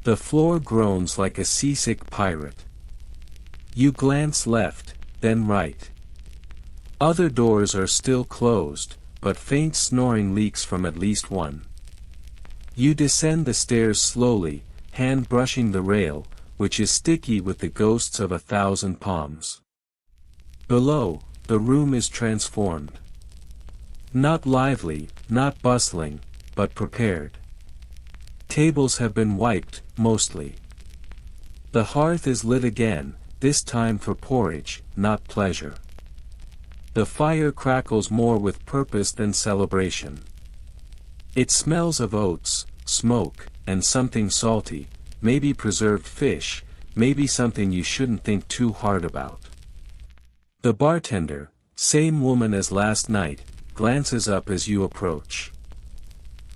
[SPEAKER 1] The floor groans like a seasick pirate. You glance left, then right. Other doors are still closed, but faint snoring leaks from at least one. You descend the stairs slowly, hand brushing the rail, which is sticky with the ghosts of 1,000 palms. Below, the room is transformed. Not lively, not bustling, but prepared. Tables have been wiped, mostly. The hearth is lit again, this time for porridge, not pleasure. The fire crackles more with purpose than celebration. It smells of oats, smoke, and something salty, maybe preserved fish, maybe something you shouldn't think too hard about. The bartender, same woman as last night, glances up as you approach.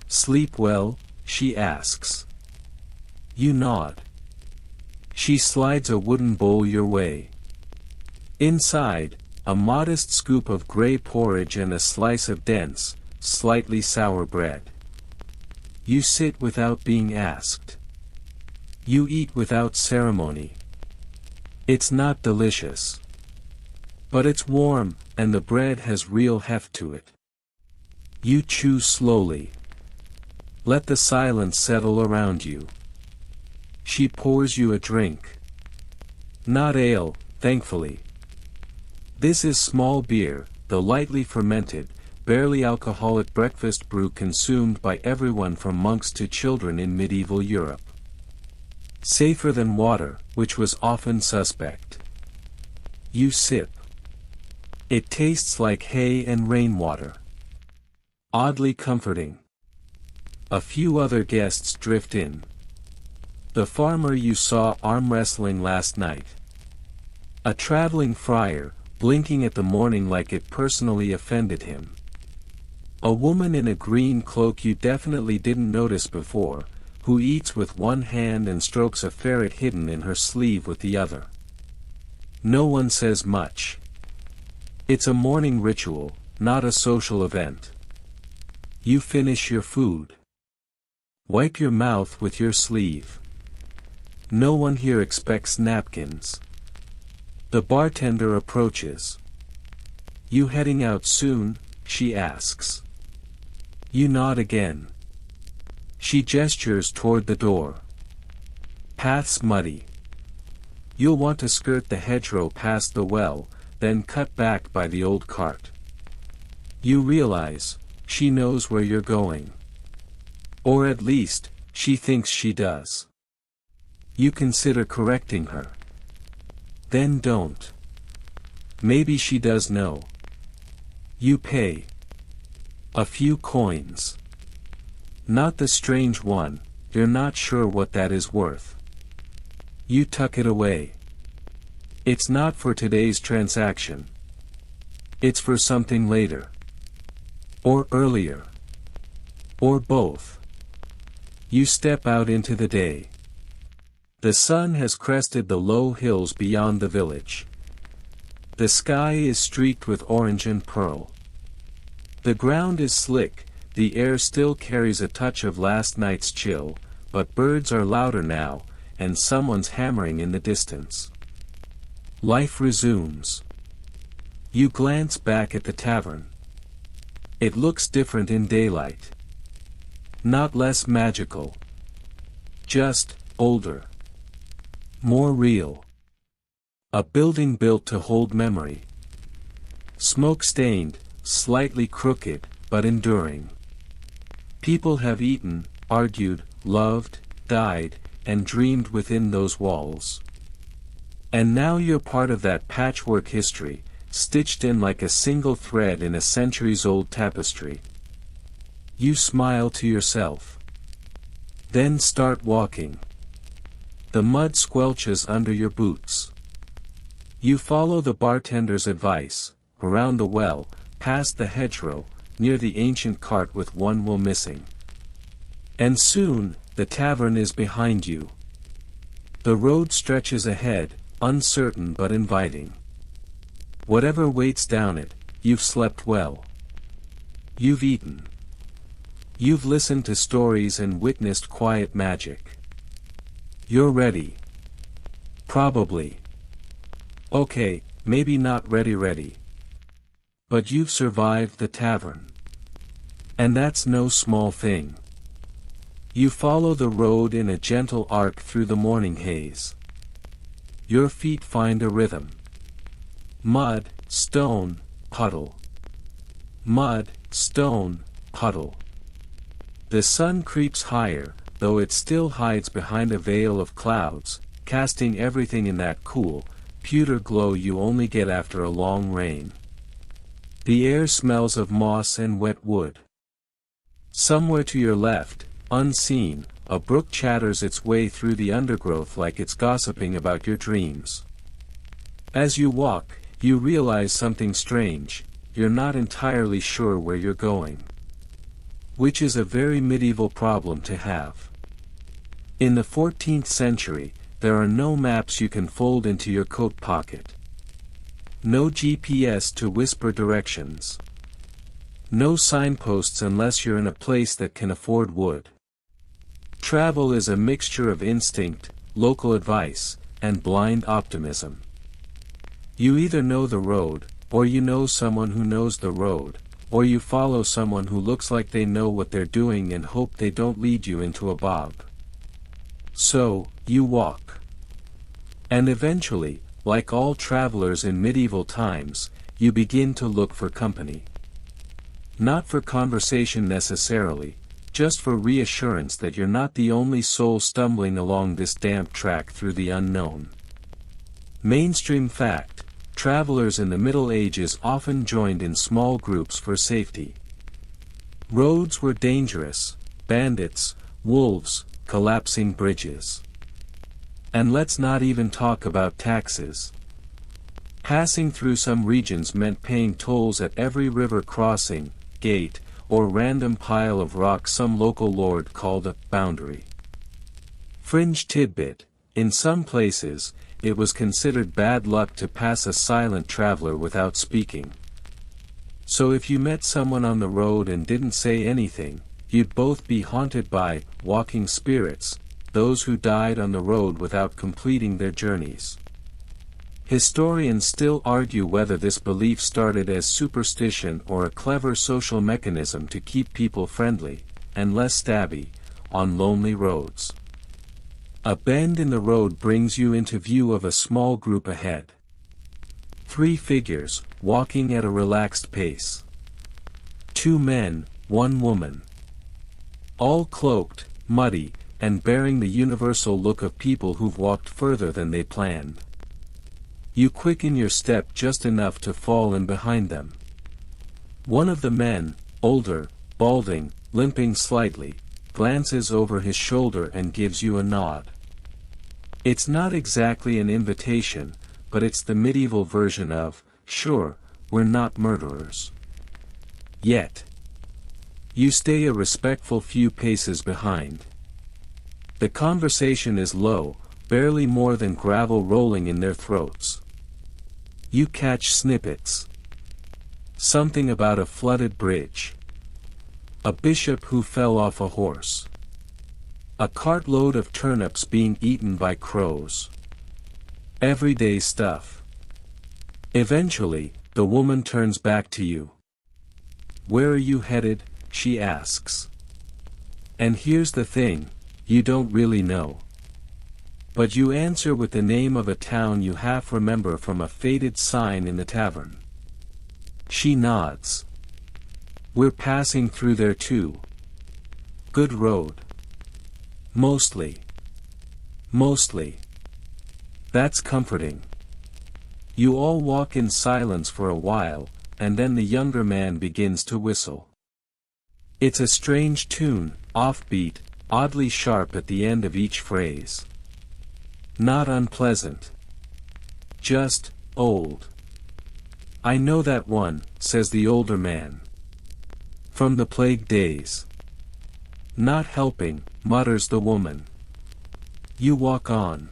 [SPEAKER 1] Sleep well? She asks. You nod. She slides a wooden bowl your way. Inside, a modest scoop of gray porridge and a slice of dense, slightly sour bread. You sit without being asked. You eat without ceremony. It's not delicious. But it's warm, and the bread has real heft to it. You chew slowly. Let the silence settle around you. She pours you a drink. Not ale, thankfully. This is small beer, the lightly fermented, barely alcoholic breakfast brew consumed by everyone from monks to children in medieval Europe. Safer than water, which was often suspect. You sip. It tastes like hay and rainwater. Oddly comforting. A few other guests drift in. The farmer you saw arm wrestling last night. A traveling friar, blinking at the morning like it personally offended him. A woman in a green cloak you definitely didn't notice before, who eats with one hand and strokes a ferret hidden in her sleeve with the other. No one says much. It's a morning ritual, not a social event. You finish your food. Wipe your mouth with your sleeve. No one here expects napkins. The bartender approaches. You heading out soon? She asks. You nod again. She gestures toward the door. Path's muddy. You'll want to skirt the hedgerow past the well, then cut back by the old cart. You realize, she knows where you're going. Or at least, she thinks she does. You consider correcting her. Then don't. Maybe she does know. You pay. A few coins. Not the strange one, you're not sure what that is worth. You tuck it away. It's not for today's transaction. It's for something later. Or earlier. Or both. You step out into the day. The sun has crested the low hills beyond the village. The sky is streaked with orange and pearl. The ground is slick, the air still carries a touch of last night's chill, but birds are louder now, and someone's hammering in the distance. Life resumes. You glance back at the tavern. It looks different in daylight. Not less magical. Just older. More real. A building built to hold memory. Smoke-stained, slightly crooked, but enduring. People have eaten, argued, loved, died, and dreamed within those walls. And now you're part of that patchwork history, stitched in like a single thread in a centuries-old tapestry. You smile to yourself. Then start walking. The mud squelches under your boots. You follow the bartender's advice, around the well, past the hedgerow, near the ancient cart with one wheel missing. And soon, the tavern is behind you. The road stretches ahead, uncertain but inviting. Whatever waits down it, you've slept well. You've eaten. You've listened to stories and witnessed quiet magic. You're ready. Probably. Okay, maybe not ready. But you've survived the tavern. And that's no small thing. You follow the road in a gentle arc through the morning haze. Your feet find a rhythm. Mud, stone, puddle. Mud, stone, puddle. The sun creeps higher, though it still hides behind a veil of clouds, casting everything in that cool, pewter glow you only get after a long rain. The air smells of moss and wet wood. Somewhere to your left, unseen, a brook chatters its way through the undergrowth like it's gossiping about your dreams. As you walk, you realize something strange, you're not entirely sure where you're going. Which is a very medieval problem to have. In the 14th century, there are no maps you can fold into your coat pocket. No GPS to whisper directions. No signposts unless you're in a place that can afford wood. Travel is a mixture of instinct, local advice, and blind optimism. You either know the road, or you know someone who knows the road, or you follow someone who looks like they know what they're doing and hope they don't lead you into a bog. So, you walk. And eventually, like all travelers in medieval times, you begin to look for company. Not for conversation necessarily, just for reassurance that you're not the only soul stumbling along this damp track through the unknown. Mainstream fact: travelers in the Middle Ages often joined in small groups for safety. Roads were dangerous, bandits, wolves, collapsing bridges. And let's not even talk about taxes. Passing through some regions meant paying tolls at every river crossing, gate, or random pile of rock some local lord called a boundary. Fringe tidbit: in some places, it was considered bad luck to pass a silent traveler without speaking. So if you met someone on the road and didn't say anything, you'd both be haunted by walking spirits, those who died on the road without completing their journeys. Historians still argue whether this belief started as superstition or a clever social mechanism to keep people friendly, and less stabby, on lonely roads. A bend in the road brings you into view of a small group ahead. 3 figures, walking at a relaxed pace. 2 men, 1 woman. All cloaked, muddy, and bearing the universal look of people who've walked further than they planned. You quicken your step just enough to fall in behind them. One of the men, older, balding, limping slightly, glances over his shoulder and gives you a nod. It's not exactly an invitation, but it's the medieval version of, "Sure, we're not murderers." Yet. You stay a respectful few paces behind. The conversation is low, barely more than gravel rolling in their throats. You catch snippets. Something about a flooded bridge. A bishop who fell off a horse. A cartload of turnips being eaten by crows. Everyday stuff. Eventually, the woman turns back to you. "Where are you headed?" she asks. And here's the thing, you don't really know. But you answer with the name of a town you half remember from a faded sign in the tavern. She nods. "We're passing through there too." "Good road." "Mostly." "Mostly." That's comforting. You all walk in silence for a while, and then the younger man begins to whistle. It's a strange tune, offbeat, oddly sharp at the end of each phrase. Not unpleasant. Just old. "I know that one," says the older man. "From the plague days." "Not helping," mutters the woman. You walk on.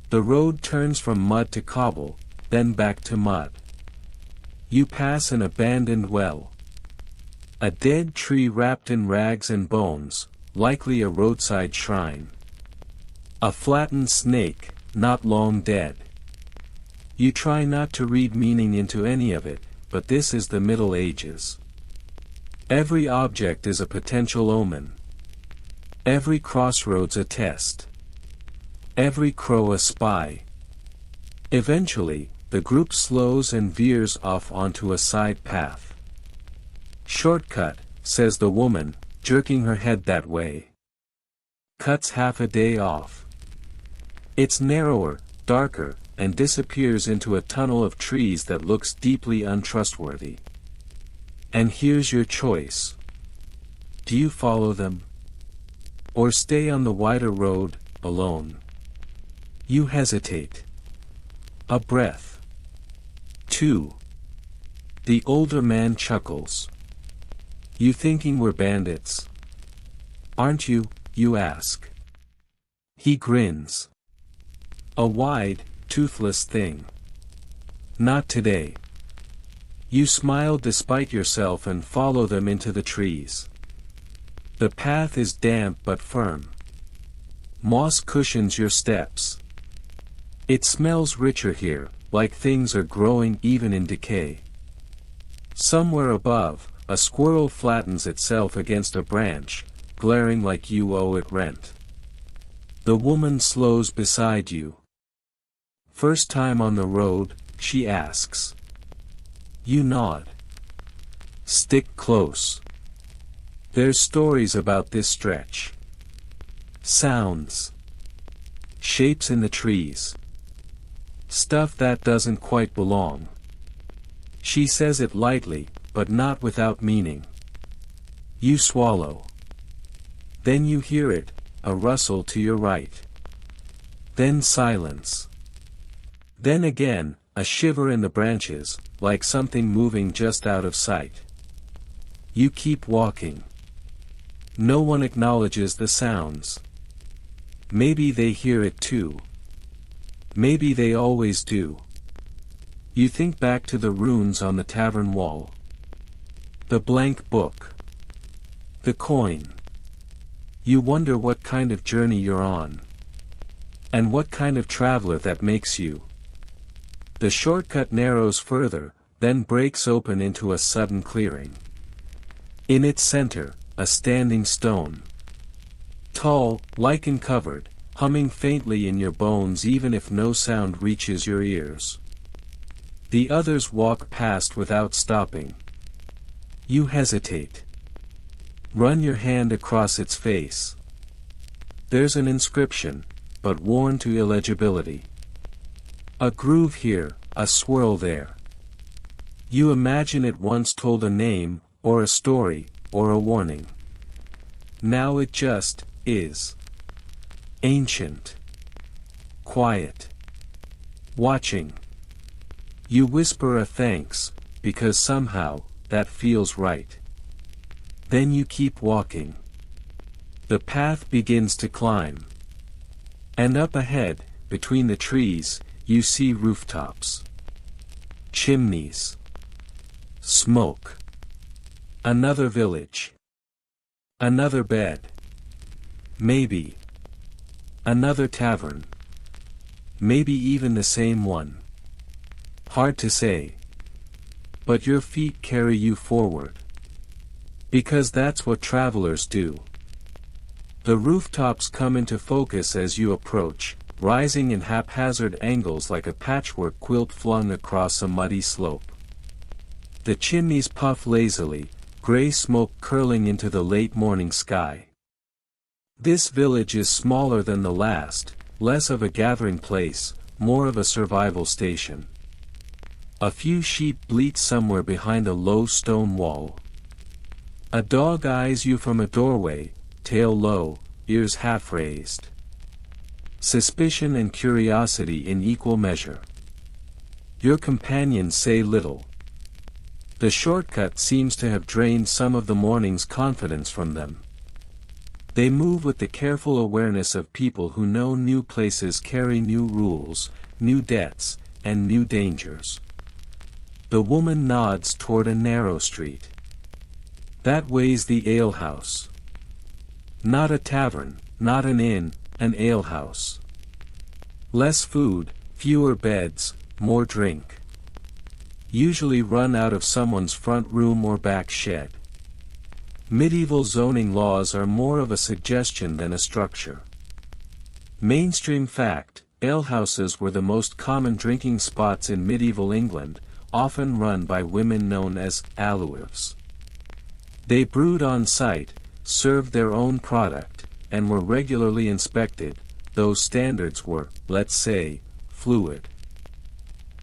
[SPEAKER 1] The road turns from mud to cobble, then back to mud. You pass an abandoned well. A dead tree wrapped in rags and bones, likely a roadside shrine. A flattened snake, not long dead. You try not to read meaning into any of it, but this is the Middle Ages. Every object is a potential omen. Every crossroads a test. Every crow a spy. Eventually, the group slows and veers off onto a side path. "Shortcut," says the woman, jerking her head that way. "Cuts half a day off." It's narrower, darker, and disappears into a tunnel of trees that looks deeply untrustworthy. And here's your choice. Do you follow them? Or stay on the wider road, alone? You hesitate. A breath. 2. The older man chuckles. You thinking we're bandits? Aren't you, you ask. He grins. A wide, toothless thing. Not today. You smile despite yourself and follow them into the trees. The path is damp but firm. Moss cushions your steps. It smells richer here, like things are growing even in decay. Somewhere above, a squirrel flattens itself against a branch, glaring like you owe it rent. The woman slows beside you. First time on the road, she asks. You nod. Stick close. There's stories about this stretch. Sounds. Shapes in the trees. Stuff that doesn't quite belong. She says it lightly, but not without meaning. You swallow. Then you hear it, a rustle to your right. Then silence. Then again, a shiver in the branches, like something moving just out of sight. You keep walking. No one acknowledges the sounds. Maybe they hear it too. Maybe they always do. You think back to the runes on the tavern wall. The blank book. The coin. You wonder what kind of journey you're on. And what kind of traveler that makes you. The shortcut narrows further, then breaks open into a sudden clearing. In its center, a standing stone. Tall, lichen-covered, humming faintly in your bones even if no sound reaches your ears. The others walk past without stopping. You hesitate. Run your hand across its face. There's an inscription, but worn to illegibility. A groove here, a swirl there. You imagine it once told a name, or a story, or a warning. Now it just is. Ancient. Quiet. Watching. You whisper a thanks, because somehow, that feels right. Then you keep walking. The path begins to climb. And up ahead, between the trees, you see rooftops. Chimneys. Smoke. Another village. Another bed. Maybe. Another tavern. Maybe even the same one. Hard to say. But your feet carry you forward. Because that's what travelers do. The rooftops come into focus as you approach, rising in haphazard angles like a patchwork quilt flung across a muddy slope. The chimneys puff lazily, gray smoke curling into the late morning sky. This village is smaller than the last, less of a gathering place, more of a survival station. A few sheep bleat somewhere behind a low stone wall. A dog eyes you from a doorway, tail low, ears half raised. Suspicion and curiosity in equal measure. Your companions say little. The shortcut seems to have drained some of the morning's confidence from them. They move with the careful awareness of people who know new places carry new rules, new debts, and new dangers. The woman nods toward a narrow street. That way's the alehouse. Not a tavern, not an inn, an alehouse. Less food, fewer beds, more drink. Usually run out of someone's front room or back shed. Medieval zoning laws are more of a suggestion than a structure. Mainstream fact, alehouses were the most common drinking spots in medieval England, often run by women known as alewives. They brewed on site, served their own product, and were regularly inspected, though standards were, let's say, fluid.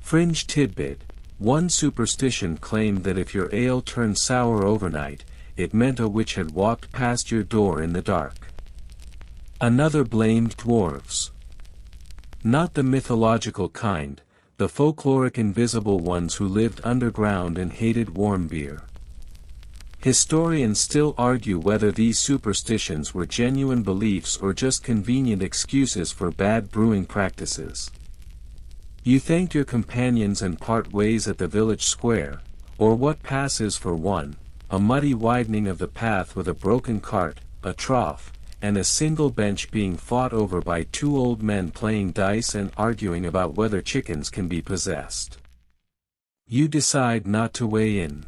[SPEAKER 1] Fringe tidbit, one superstition claimed that if your ale turned sour overnight, it meant a witch had walked past your door in the dark. Another blamed dwarves. Not the mythological kind, the folkloric invisible ones who lived underground and hated warm beer. Historians still argue whether these superstitions were genuine beliefs or just convenient excuses for bad brewing practices. You thanked your companions and part ways at the village square, or what passes for one, a muddy widening of the path with a broken cart, a trough, and a single bench being fought over by two old men playing dice and arguing about whether chickens can be possessed. You decide not to weigh in.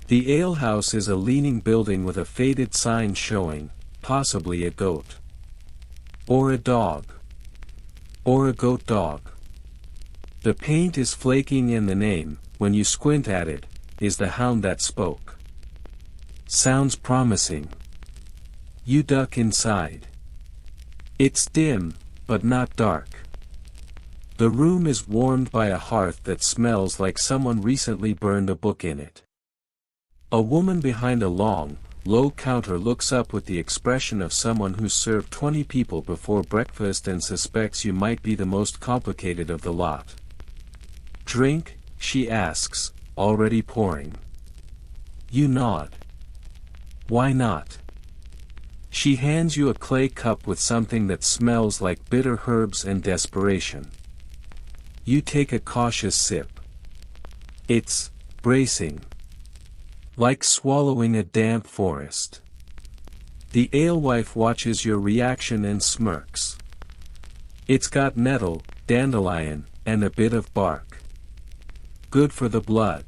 [SPEAKER 1] The alehouse is a leaning building with a faded sign showing, possibly a goat. Or a dog. Or a goat dog. The paint is flaking and the name, when you squint at it, is the hound that spoke. Sounds promising. You duck inside. It's dim, but not dark. The room is warmed by a hearth that smells like someone recently burned a book in it. A woman behind a long, low counter looks up with the expression of someone who's served 20 people before breakfast and suspects you might be the most complicated of the lot. Drink? She asks, already pouring. You nod. Why not? She hands you a clay cup with something that smells like bitter herbs and desperation. You take a cautious sip. It's bracing. Like swallowing a damp forest. The alewife watches your reaction and smirks. It's got nettle, dandelion, and a bit of bark. Good for the blood.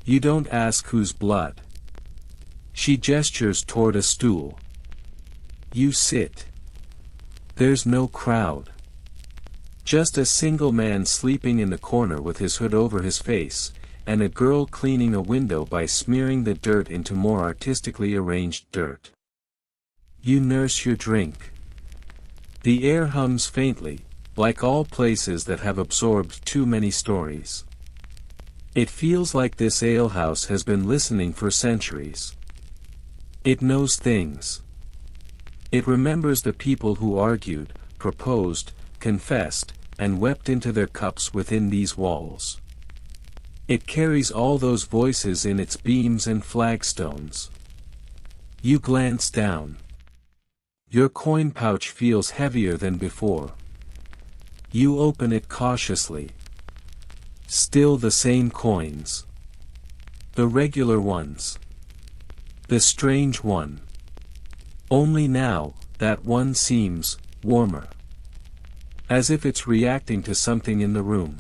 [SPEAKER 1] You don't ask whose blood. She gestures toward a stool. You sit. There's no crowd. Just a single man sleeping in the corner with his hood over his face, and a girl cleaning a window by smearing the dirt into more artistically arranged dirt. You nurse your drink. The air hums faintly, like all places that have absorbed too many stories. It feels like this alehouse has been listening for centuries. It knows things. It remembers the people who argued, proposed, confessed, and wept into their cups within these walls. It carries all those voices in its beams and flagstones. You glance down. Your coin pouch feels heavier than before. You open it cautiously. Still the same coins. The regular ones. The strange one. Only now, that one seems warmer. As if it's reacting to something in the room.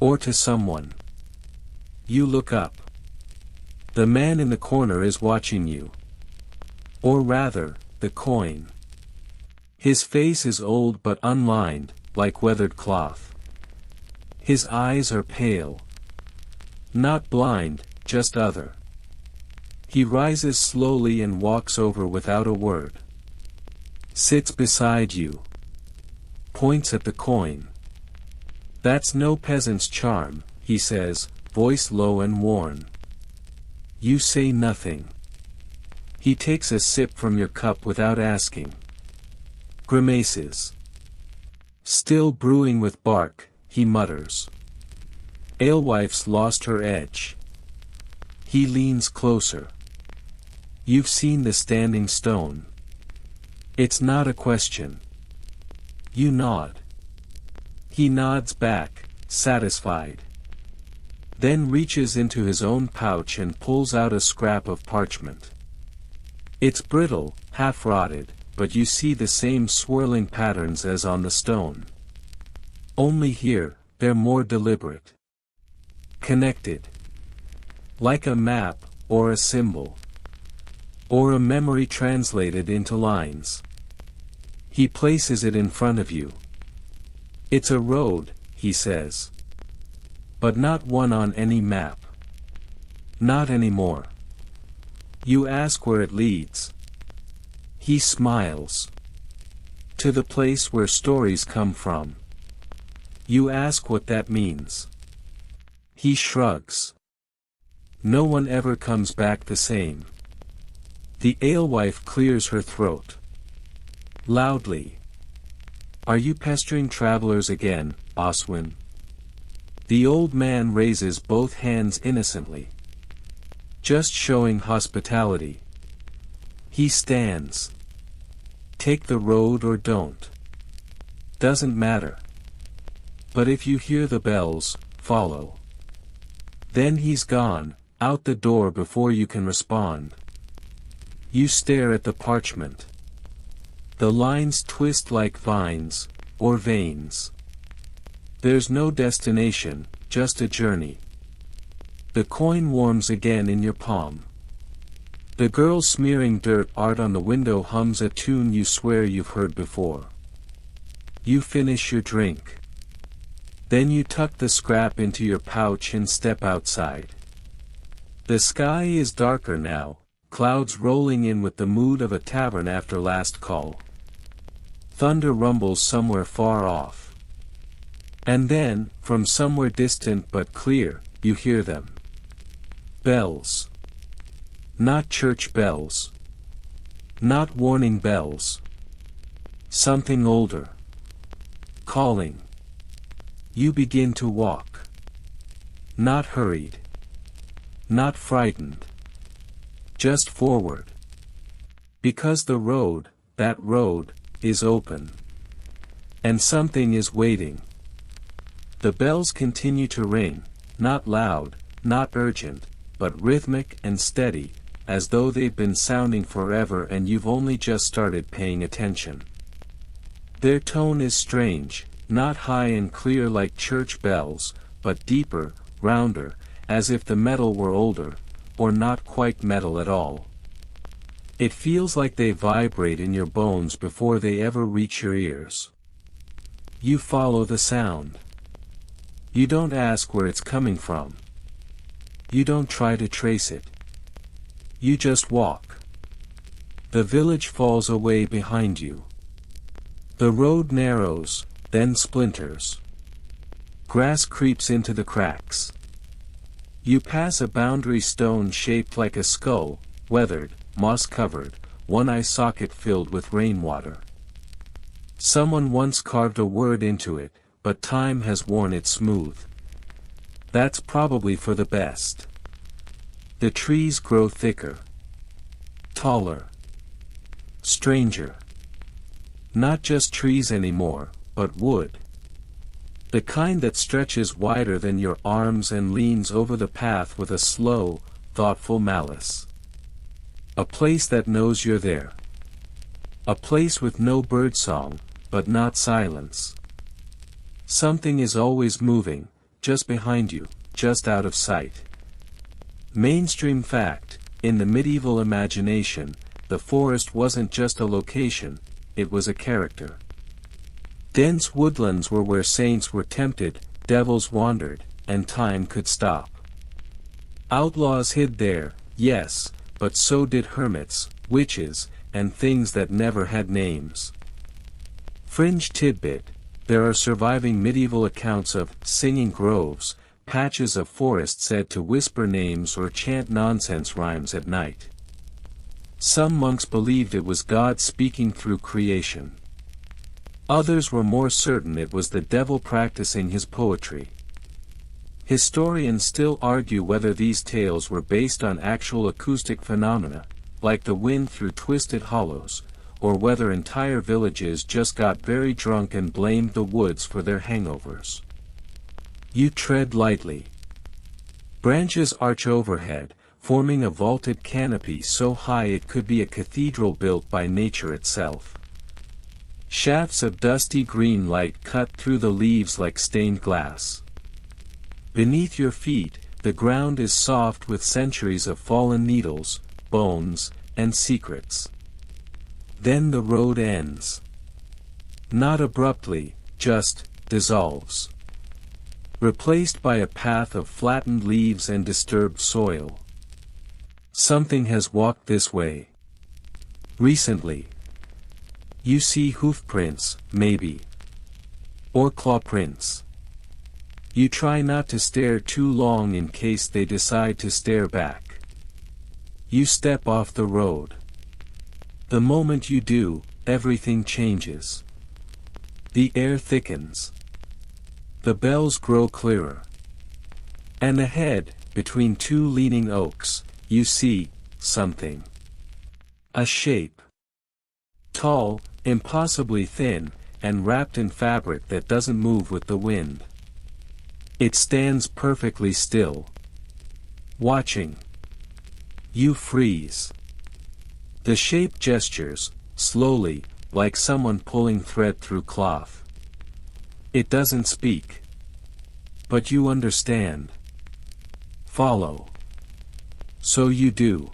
[SPEAKER 1] Or to someone. You look up. The man in the corner is watching you. Or rather, the coin. His face is old but unlined, like weathered cloth. His eyes are pale. Not blind, just other. He rises slowly and walks over without a word. Sits beside you. Points at the coin. That's no peasant's charm, he says, voice low and worn. You say nothing. He takes a sip from your cup without asking. Grimaces. Still brewing with bark, he mutters. Alewife's lost her edge. He leans closer. You've seen the standing stone. It's not a question. You nod. He nods back, satisfied. Then reaches into his own pouch and pulls out a scrap of parchment. It's brittle, half-rotted, but you see the same swirling patterns as on the stone. Only here, they're more deliberate. Connected. Like a map, or a symbol. Or a memory translated into lines. He places it in front of you. It's a road, he says. But not one on any map. Not anymore. You ask where it leads. He smiles. To the place where stories come from. You ask what that means. He shrugs. No one ever comes back the same. The alewife clears her throat. Loudly. Are you pestering travelers again, Oswin? The old man raises both hands innocently. just showing hospitality. He stands. Take the road or don't. Doesn't matter. But if you hear the bells, follow. Then he's gone, out the door before you can respond. You stare at the parchment. The lines twist like vines, or veins. There's no destination, just a journey. The coin warms again in your palm. The girl smearing dirt art on the window hums a tune you swear you've heard before. You finish your drink. Then you tuck the scrap into your pouch and step outside. The sky is darker now, clouds rolling in with the mood of a tavern after last call. Thunder rumbles somewhere far off. And then, from somewhere distant but clear, you hear them. Bells. Not church bells. Not warning bells. Something older. Calling. You begin to walk. Not hurried. Not frightened. Just forward. Because the road, that road, is open. And something is waiting. The bells continue to ring, not loud, not urgent, but rhythmic and steady, as though they've been sounding forever and you've only just started paying attention. Their tone is strange, not high and clear like church bells, but deeper, rounder, as if the metal were older, or not quite metal at all. It feels like they vibrate in your bones before they ever reach your ears. You follow the sound. You don't ask where it's coming from. You don't try to trace it. You just walk. The village falls away behind you. The road narrows, then splinters. Grass creeps into the cracks. You pass a boundary stone shaped like a skull, weathered, moss-covered, one eye socket filled with rainwater. Someone once carved a word into it, but time has worn it smooth. That's probably for the best. The trees grow thicker. Taller. Stranger. Not just trees anymore, but wood. The kind that stretches wider than your arms and leans over the path with a slow, thoughtful malice. A place that knows you're there. A place with no birdsong, but not silence. Something is always moving, just behind you, just out of sight. Mainstream fact, in the medieval imagination, the forest wasn't just a location, it was a character. Dense woodlands were where saints were tempted, devils wandered, and time could stop. Outlaws hid there, yes, but so did hermits, witches, and things that never had names. Fringe tidbit, there are surviving medieval accounts of singing groves, patches of forest said to whisper names or chant nonsense rhymes at night. Some monks believed it was God speaking through creation. Others were more certain it was the devil practicing his poetry. Historians still argue whether these tales were based on actual acoustic phenomena, like the wind through twisted hollows, or whether entire villages just got very drunk and blamed the woods for their hangovers. You tread lightly. Branches arch overhead, forming a vaulted canopy so high it could be a cathedral built by nature itself. Shafts of dusty green light cut through the leaves like stained glass. Beneath your feet, the ground is soft with centuries of fallen needles, bones, and secrets. Then the road ends. Not abruptly, just dissolves. Replaced by a path of flattened leaves and disturbed soil. Something has walked this way. Recently. You see hoof prints, maybe. Or claw prints. You try not to stare too long in case they decide to stare back. You step off the road. The moment you do, everything changes. The air thickens. The bells grow clearer. And ahead, between two leaning oaks, you see something. A shape. Tall, impossibly thin, and wrapped in fabric that doesn't move with the wind. It stands perfectly still. Watching. You freeze. The shape gestures, slowly, like someone pulling thread through cloth. It doesn't speak. But you understand. Follow. So you do.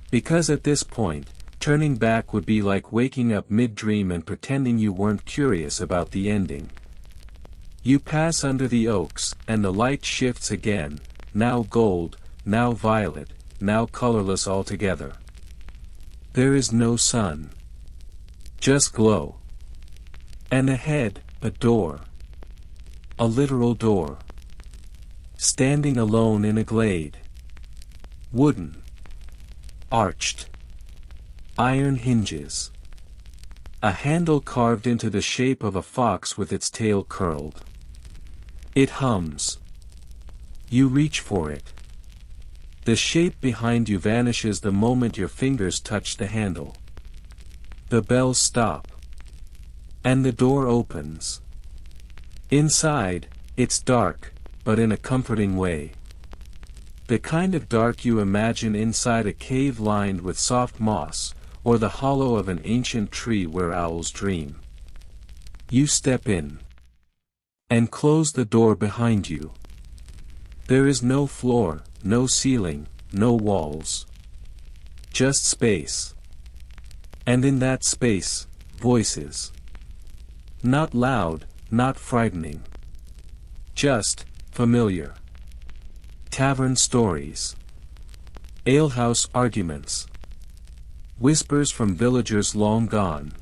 [SPEAKER 1] Because at this point, turning back would be like waking up mid-dream and pretending you weren't curious about the ending. You pass under the oaks, and the light shifts again, now gold, now violet, now colorless altogether. There is no sun. Just glow. And ahead, a door. A literal door. Standing alone in a glade. Wooden. Arched. Iron hinges. A handle carved into the shape of a fox with its tail curled. It hums. You reach for it. The shape behind you vanishes the moment your fingers touch the handle. The bells stop. And the door opens. Inside, it's dark, but in a comforting way. The kind of dark you imagine inside a cave lined with soft moss, or the hollow of an ancient tree where owls dream. You step in. And close the door behind you. There is no floor, no ceiling, no walls. Just space. And in that space, voices. Not loud, not frightening. Just, familiar. Tavern stories. Alehouse arguments. Whispers from villagers long gone.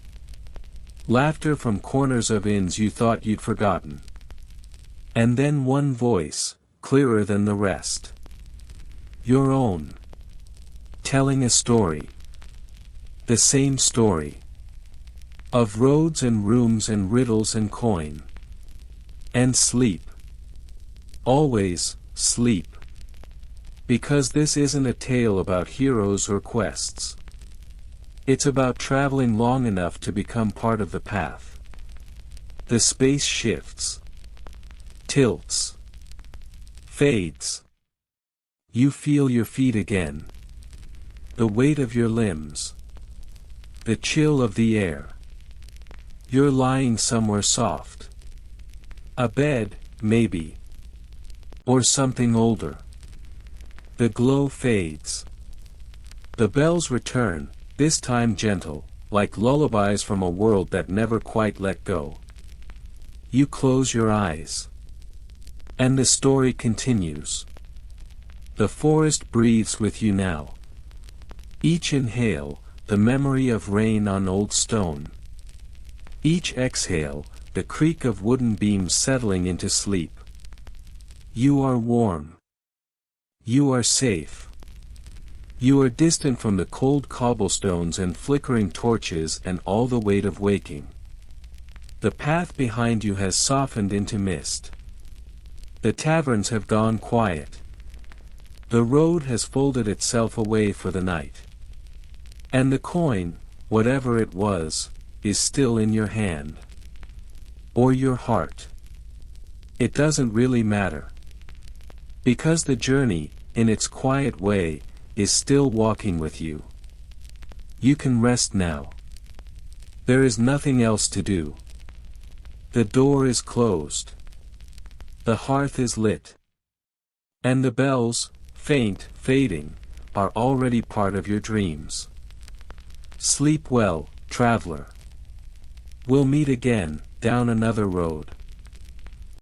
[SPEAKER 1] Laughter from corners of inns you thought you'd forgotten. And then one voice, clearer than the rest. Your own. Telling a story. The same story. Of roads and rooms and riddles and coin. And sleep. Always, sleep. Because this isn't a tale about heroes or quests. It's about traveling long enough to become part of the path. The space shifts. Tilts. Fades. You feel your feet again. The weight of your limbs. The chill of the air. You're lying somewhere soft. A bed, maybe. Or something older. The glow fades. The bells return, this time gentle, like lullabies from a world that never quite let go. You close your eyes. And the story continues. The forest breathes with you now. Each inhale, the memory of rain on old stone. Each exhale, the creak of wooden beams settling into sleep. You are warm. You are safe. You are distant from the cold cobblestones and flickering torches and all the weight of waking. The path behind you has softened into mist. The taverns have gone quiet. The road has folded itself away for the night. And the coin, whatever it was, is still in your hand. Or your heart. It doesn't really matter. Because the journey, in its quiet way, is still walking with you. You can rest now. There is nothing else to do. The door is closed. The hearth is lit. And the bells, faint, fading, are already part of your dreams. Sleep well, traveler. We'll meet again, down another road.